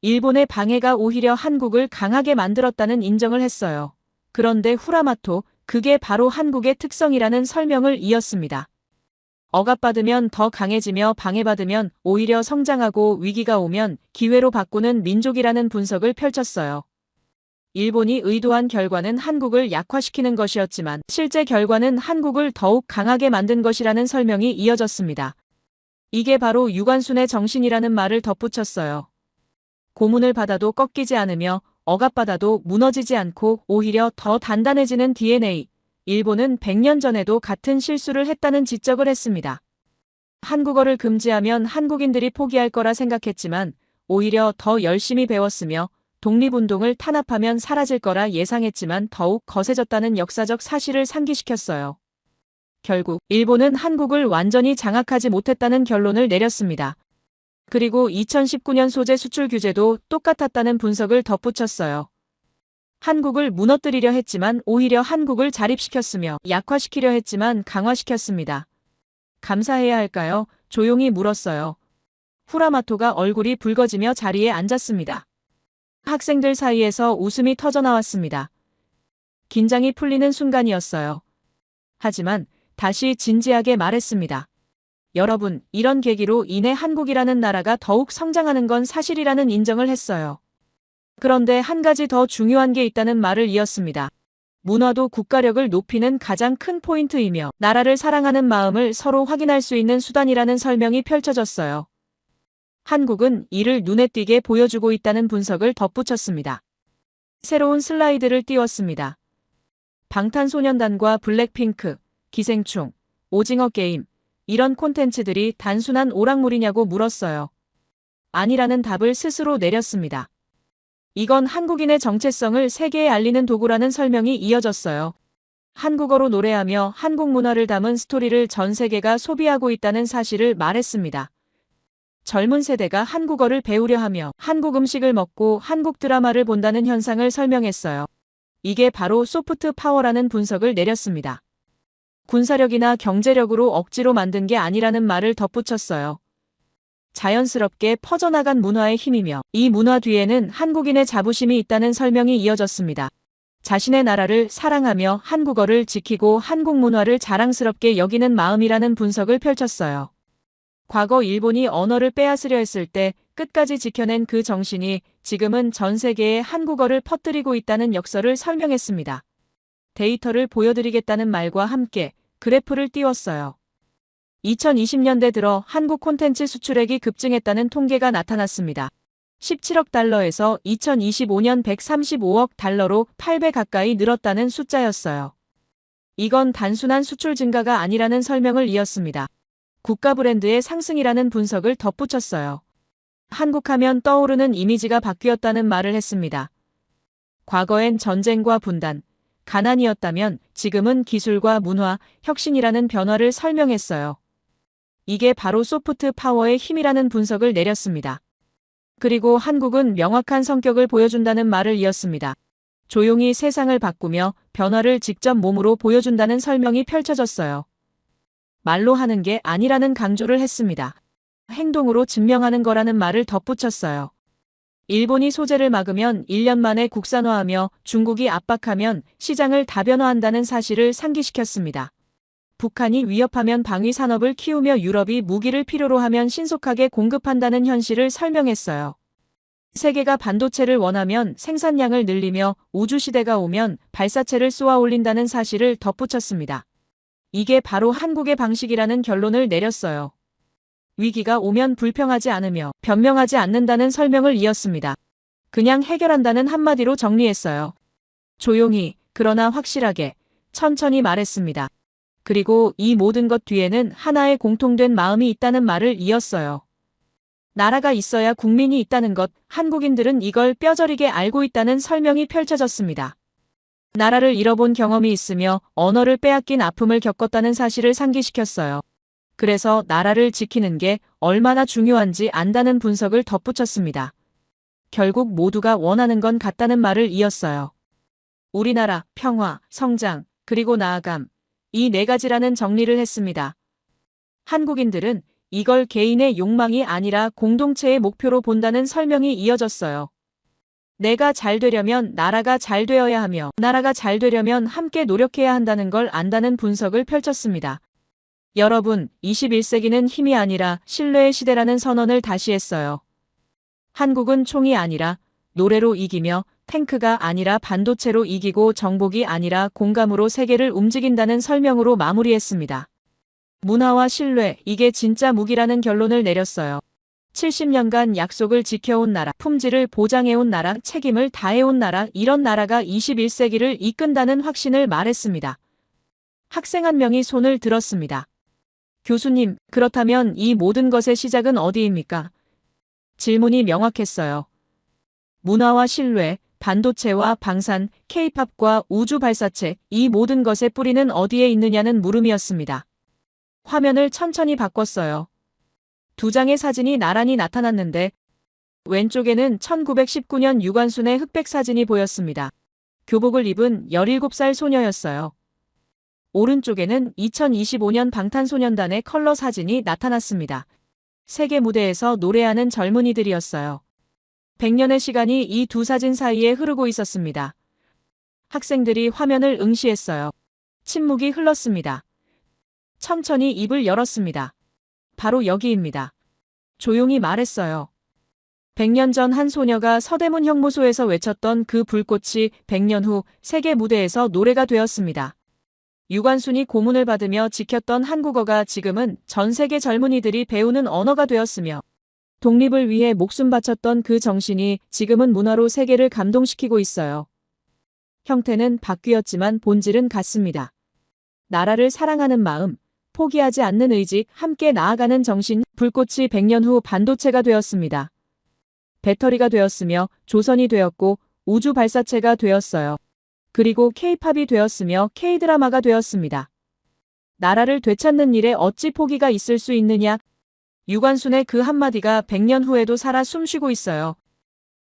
일본의 방해가 오히려 한국을 강하게 만들었다는 인정을 했어요. 그런데 후라마토, 그게 바로 한국의 특성이라는 설명을 이었습니다. 억압받으면 더 강해지며 방해받으면 오히려 성장하고 위기가 오면 기회로 바꾸는 민족이라는 분석을 펼쳤어요. 일본이 의도한 결과는 한국을 약화시키는 것이었지만 실제 결과는 한국을 더욱 강하게 만든 것이라는 설명이 이어졌습니다. 이게 바로 유관순의 정신이라는 말을 덧붙였어요. 고문을 받아도 꺾이지 않으며 억압받아도 무너지지 않고 오히려 더 단단해지는 DNA. 일본은 100년 전에도 같은 실수를 했다는 지적을 했습니다. 한국어를 금지하면 한국인들이 포기할 거라 생각했지만 오히려 더 열심히 배웠으며 독립운동을 탄압하면 사라질 거라 예상했지만 더욱 거세졌다는 역사적 사실을 상기시켰어요. 결국 일본은 한국을 완전히 장악하지 못했다는 결론을 내렸습니다. 그리고 2019년 소재 수출 규제도 똑같았다는 분석을 덧붙였어요. 한국을 무너뜨리려 했지만 오히려 한국을 자립시켰으며 약화시키려 했지만 강화시켰습니다. 감사해야 할까요? 조용히 물었어요. 후라마토가 얼굴이 붉어지며 자리에 앉았습니다. 학생들 사이에서 웃음이 터져나왔습니다. 긴장이 풀리는 순간이었어요. 하지만 다시 진지하게 말했습니다. 여러분, 이런 계기로 인해 한국이라는 나라가 더욱 성장하는 건 사실이라는 인정을 했어요. 그런데 한 가지 더 중요한 게 있다는 말을 이었습니다. 문화도 국가력을 높이는 가장 큰 포인트이며 나라를 사랑하는 마음을 서로 확인할 수 있는 수단이라는 설명이 펼쳐졌어요. 한국은 이를 눈에 띄게 보여주고 있다는 분석을 덧붙였습니다. 새로운 슬라이드를 띄웠습니다. 방탄소년단과 블랙핑크, 기생충, 오징어 게임, 이런 콘텐츠들이 단순한 오락물이냐고 물었어요. 아니라는 답을 스스로 내렸습니다. 이건 한국인의 정체성을 세계에 알리는 도구라는 설명이 이어졌어요. 한국어로 노래하며 한국 문화를 담은 스토리를 전 세계가 소비하고 있다는 사실을 말했습니다. 젊은 세대가 한국어를 배우려 하며 한국 음식을 먹고 한국 드라마를 본다는 현상을 설명했어요. 이게 바로 소프트 파워라는 분석을 내렸습니다. 군사력이나 경제력으로 억지로 만든 게 아니라는 말을 덧붙였어요. 자연스럽게 퍼져나간 문화의 힘이며 이 문화 뒤에는 한국인의 자부심이 있다는 설명이 이어졌습니다. 자신의 나라를 사랑하며 한국어를 지키고 한국 문화를 자랑스럽게 여기는 마음이라는 분석을 펼쳤어요. 과거 일본이 언어를 빼앗으려 했을 때 끝까지 지켜낸 그 정신이 지금은 전 세계에 한국어를 퍼뜨리고 있다는 역설을 설명했습니다. 데이터를 보여드리겠다는 말과 함께 그래프를 띄웠어요. 2020년대 들어 한국 콘텐츠 수출액이 급증했다는 통계가 나타났습니다. 17억 달러에서 2025년 135억 달러로 8배 가까이 늘었다는 숫자였어요. 이건 단순한 수출 증가가 아니라는 설명을 이었습니다. 국가 브랜드의 상승이라는 분석을 덧붙였어요. 한국하면 떠오르는 이미지가 바뀌었다는 말을 했습니다. 과거엔 전쟁과 분단, 가난이었다면 지금은 기술과 문화, 혁신이라는 변화를 설명했어요. 이게 바로 소프트 파워의 힘이라는 분석을 내렸습니다. 그리고 한국은 명확한 성격을 보여준다는 말을 이었습니다. 조용히 세상을 바꾸며 변화를 직접 몸으로 보여준다는 설명이 펼쳐졌어요. 말로 하는 게 아니라는 강조를 했습니다. 행동으로 증명하는 거라는 말을 덧붙였어요. 일본이 소재를 막으면 1년 만에 국산화하며 중국이 압박하면 시장을 다변화한다는 사실을 상기시켰습니다. 북한이 위협하면 방위 산업을 키우며 유럽이 무기를 필요로 하면 신속하게 공급한다는 현실을 설명했어요. 세계가 반도체를 원하면 생산량을 늘리며 우주시대가 오면 발사체를 쏘아 올린다는 사실을 덧붙였습니다. 이게 바로 한국의 방식이라는 결론을 내렸어요. 위기가 오면 불평하지 않으며 변명하지 않는다는 설명을 이었습니다. 그냥 해결한다는 한마디로 정리했어요. 조용히, 그러나 확실하게, 천천히 말했습니다. 그리고 이 모든 것 뒤에는 하나의 공통된 마음이 있다는 말을 이었어요. 나라가 있어야 국민이 있다는 것, 한국인들은 이걸 뼈저리게 알고 있다는 설명이 펼쳐졌습니다. 나라를 잃어본 경험이 있으며 언어를 빼앗긴 아픔을 겪었다는 사실을 상기시켰어요. 그래서 나라를 지키는 게 얼마나 중요한지 안다는 분석을 덧붙였습니다. 결국 모두가 원하는 건 같다는 말을 이었어요. 우리나라, 평화, 성장, 그리고 나아감. 이 네 가지라는 정리를 했습니다. 한국인들은 이걸 개인의 욕망이 아니라 공동체의 목표로 본다는 설명이 이어졌어요. 내가 잘 되려면 나라가 잘 되어야 하며 나라가 잘 되려면 함께 노력해야 한다는 걸 안다는 분석을 펼쳤습니다. 여러분, 21세기는 힘이 아니라 신뢰의 시대라는 선언을 다시 했어요. 한국은 총이 아니라 노래로 이기며 탱크가 아니라 반도체로 이기고 정복이 아니라 공감으로 세계를 움직인다는 설명으로 마무리했습니다. 문화와 신뢰, 이게 진짜 무기라는 결론을 내렸어요. 70년간 약속을 지켜온 나라, 품질을 보장해온 나라, 책임을 다해온 나라, 이런 나라가 21세기를 이끈다는 확신을 말했습니다. 학생 한 명이 손을 들었습니다. 교수님, 그렇다면 이 모든 것의 시작은 어디입니까? 질문이 명확했어요. 문화와 신뢰, 반도체와 방산, K-팝과 우주 발사체, 이 모든 것의 뿌리는 어디에 있느냐는 물음이었습니다. 화면을 천천히 바꿨어요. 두 장의 사진이 나란히 나타났는데 왼쪽에는 1919년 유관순의 흑백 사진이 보였습니다. 교복을 입은 17살 소녀였어요. 오른쪽에는 2025년 방탄소년단의 컬러 사진이 나타났습니다. 세계 무대에서 노래하는 젊은이들이었어요. 100년의 시간이 이 두 사진 사이에 흐르고 있었습니다. 학생들이 화면을 응시했어요. 침묵이 흘렀습니다. 천천히 입을 열었습니다. 바로 여기입니다. 조용히 말했어요. 100년 전 한 소녀가 서대문 형무소에서 외쳤던 그 불꽃이 100년 후 세계 무대에서 노래가 되었습니다. 유관순이 고문을 받으며 지켰던 한국어가 지금은 전 세계 젊은이들이 배우는 언어가 되었으며 독립을 위해 목숨 바쳤던 그 정신이 지금은 문화로 세계를 감동시키고 있어요. 형태는 바뀌었지만 본질은 같습니다. 나라를 사랑하는 마음, 포기하지 않는 의지, 함께 나아가는 정신, 불꽃이 100년 후 반도체가 되었습니다. 배터리가 되었으며 조선이 되었고 우주 발사체가 되었어요. 그리고 K-팝이 되었으며 K-드라마가 되었습니다. 나라를 되찾는 일에 어찌 포기가 있을 수 있느냐? 유관순의 그 한마디가 100년 후에도 살아 숨쉬고 있어요.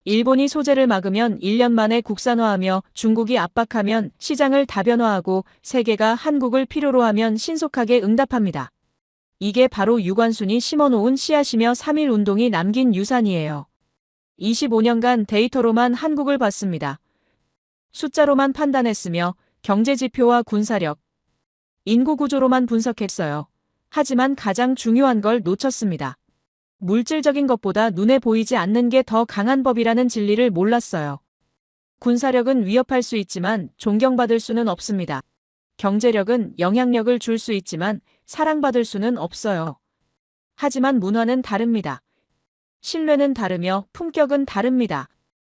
일본이 소재를 막으면 1년 만에 국산화하며 중국이 압박하면 시장을 다변화하고 세계가 한국을 필요로 하면 신속하게 응답합니다. 이게 바로 유관순이 심어놓은 씨앗이며 3.1 운동이 남긴 유산이에요. 25년간 데이터로만 한국을 봤습니다. 숫자로만 판단했으며 경제지표와 군사력, 인구구조로만 분석했어요. 하지만 가장 중요한 걸 놓쳤습니다. 물질적인 것보다 눈에 보이지 않는 게 더 강한 법이라는 진리를 몰랐어요. 군사력은 위협할 수 있지만 존경받을 수는 없습니다. 경제력은 영향력을 줄 수 있지만 사랑받을 수는 없어요. 하지만 문화는 다릅니다. 신뢰는 다르며 품격은 다릅니다.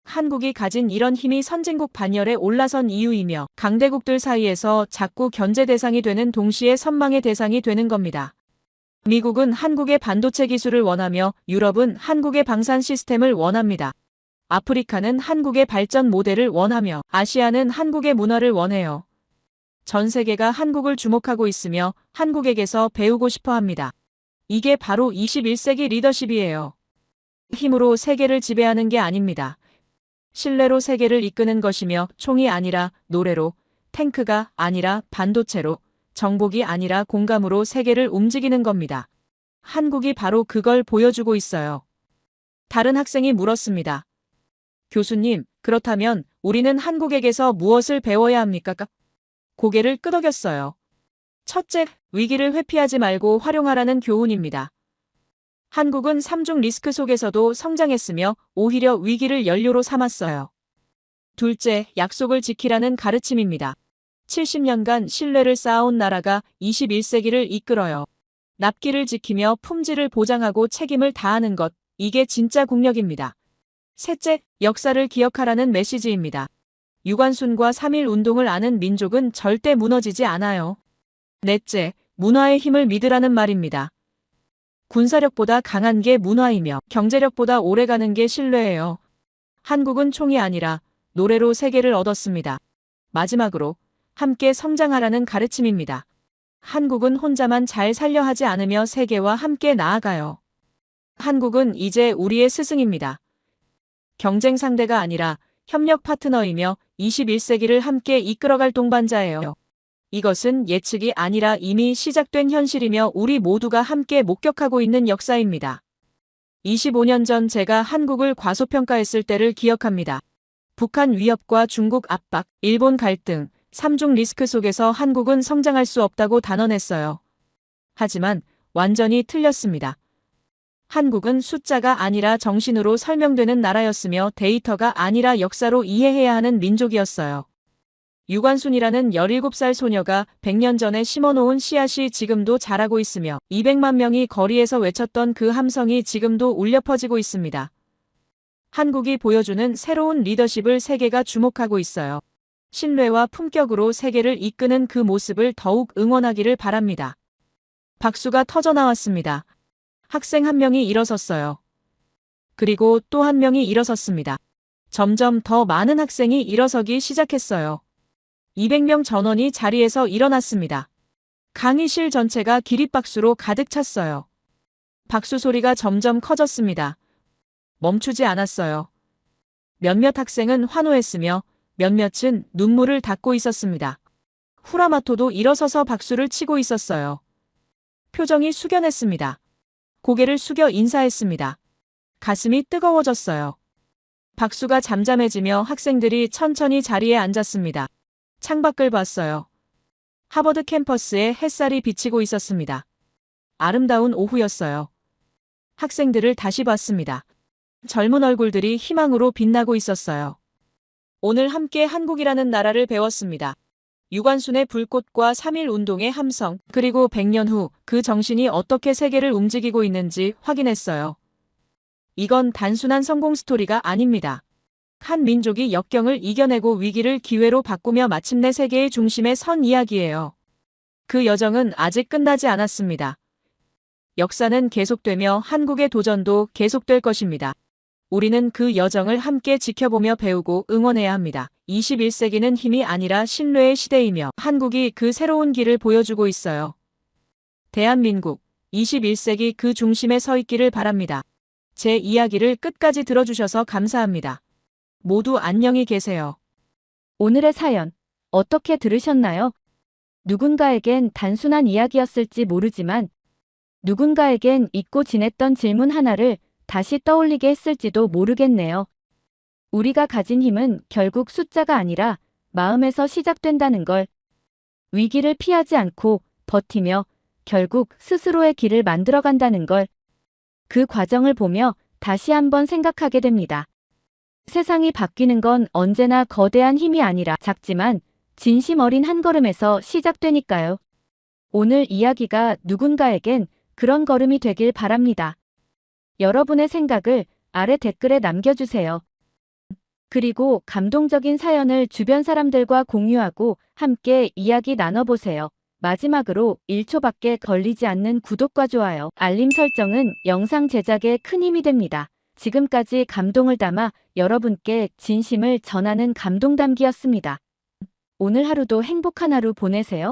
한국이 가진 이런 힘이 선진국 반열에 올라선 이유이며 강대국들 사이에서 자꾸 견제 대상이 되는 동시에 선망의 대상이 되는 겁니다. 미국은 한국의 반도체 기술을 원하며 유럽은 한국의 방산 시스템을 원합니다. 아프리카는 한국의 발전 모델을 원하며 아시아는 한국의 문화를 원해요. 전 세계가 한국을 주목하고 있으며 한국에게서 배우고 싶어 합니다. 이게 바로 21세기 리더십이에요. 힘으로 세계를 지배하는 게 아닙니다. 신뢰로 세계를 이끄는 것이며 총이 아니라 노래로, 탱크가 아니라 반도체로, 정복이 아니라 공감으로 세계를 움직이는 겁니다. 한국이 바로 그걸 보여주고 있어요. 다른 학생이 물었습니다. 교수님, 그렇다면 우리는 한국에게서 무엇을 배워야 합니까? 고개를 끄덕였어요. 첫째, 위기를 회피하지 말고 활용하라는 교훈입니다. 한국은 3중 리스크 속에서도 성장했으며 오히려 위기를 연료로 삼았어요. 둘째, 약속을 지키라는 가르침입니다. 70년간 신뢰를 쌓아온 나라가 21세기를 이끌어요. 납기를 지키며 품질을 보장하고 책임을 다하는 것, 이게 진짜 국력입니다. 셋째, 역사를 기억하라는 메시지입니다. 유관순과 3.1 운동을 아는 민족은 절대 무너지지 않아요. 넷째, 문화의 힘을 믿으라는 말입니다. 군사력보다 강한 게 문화이며 경제력보다 오래가는 게 신뢰예요. 한국은 총이 아니라 노래로 세계를 얻었습니다. 마지막으로 함께 성장하라는 가르침입니다. 한국은 혼자만 잘 살려 하지 않으며 세계와 함께 나아가요. 한국은 이제 우리의 스승입니다. 경쟁 상대가 아니라 협력 파트너이며 21세기를 함께 이끌어갈 동반자예요. 이것은 예측이 아니라 이미 시작된 현실이며 우리 모두가 함께 목격하고 있는 역사입니다. 25년 전 제가 한국을 과소평가했을 때를 기억합니다. 북한 위협과 중국 압박, 일본 갈등, 3중 리스크 속에서 한국은 성장할 수 없다고 단언했어요. 하지만 완전히 틀렸습니다. 한국은 숫자가 아니라 정신으로 설명되는 나라였으며 데이터가 아니라 역사로 이해해야 하는 민족이었어요. 유관순이라는 17살 소녀가 100년 전에 심어놓은 씨앗이 지금도 자라고 있으며 200만 명이 거리에서 외쳤던 그 함성이 지금도 울려 퍼지고 있습니다. 한국이 보여주는 새로운 리더십을 세계가 주목하고 있어요. 신뢰와 품격으로 세계를 이끄는 그 모습을 더욱 응원하기를 바랍니다. 박수가 터져나왔습니다. 학생 한 명이 일어섰어요. 그리고 또 한 명이 일어섰습니다. 점점 더 많은 학생이 일어서기 시작했어요. 200명 전원이 자리에서 일어났습니다. 강의실 전체가 기립박수로 가득 찼어요. 박수 소리가 점점 커졌습니다. 멈추지 않았어요. 몇몇 학생은 환호했으며 몇몇은 눈물을 닦고 있었습니다. 후라마토도 일어서서 박수를 치고 있었어요. 표정이 숙연했습니다. 고개를 숙여 인사했습니다. 가슴이 뜨거워졌어요. 박수가 잠잠해지며 학생들이 천천히 자리에 앉았습니다. 창밖을 봤어요. 하버드 캠퍼스에 햇살이 비치고 있었습니다. 아름다운 오후였어요. 학생들을 다시 봤습니다. 젊은 얼굴들이 희망으로 빛나고 있었어요. 오늘 함께 한국이라는 나라를 배웠습니다. 유관순의 불꽃과 3.1 운동의 함성, 그리고 100년 후 그 정신이 어떻게 세계를 움직이고 있는지 확인했어요. 이건 단순한 성공 스토리가 아닙니다. 한 민족이 역경을 이겨내고 위기를 기회로 바꾸며 마침내 세계의 중심에 선 이야기예요. 그 여정은 아직 끝나지 않았습니다. 역사는 계속되며 한국의 도전도 계속될 것입니다. 우리는 그 여정을 함께 지켜보며 배우고 응원해야 합니다. 21세기는 힘이 아니라 신뢰의 시대이며 한국이 그 새로운 길을 보여주고 있어요. 대한민국, 21세기 그 중심에 서 있기를 바랍니다. 제 이야기를 끝까지 들어주셔서 감사합니다. 모두 안녕히 계세요. 오늘의 사연 어떻게 들으셨나요? 누군가에겐 단순한 이야기였을지 모르지만 누군가에겐 잊고 지냈던 질문 하나를 다시 떠올리게 했을지도 모르겠네요. 우리가 가진 힘은 결국 숫자가 아니라 마음에서 시작된다는 걸, 위기를 피하지 않고 버티며 결국 스스로의 길을 만들어간다는 걸, 그 과정을 보며 다시 한번 생각하게 됩니다. 세상이 바뀌는 건 언제나 거대한 힘이 아니라 작지만 진심 어린 한 걸음에서 시작되니까요. 오늘 이야기가 누군가에겐 그런 걸음이 되길 바랍니다. 여러분의 생각을 아래 댓글에 남겨주세요. 그리고 감동적인 사연을 주변 사람들과 공유하고 함께 이야기 나눠보세요. 마지막으로 1초밖에 걸리지 않는 구독과 좋아요, 알림 설정은 영상 제작에 큰 힘이 됩니다. 지금까지 감동을 담아 여러분께 진심을 전하는 감동담기였습니다. 오늘 하루도 행복한 하루 보내세요.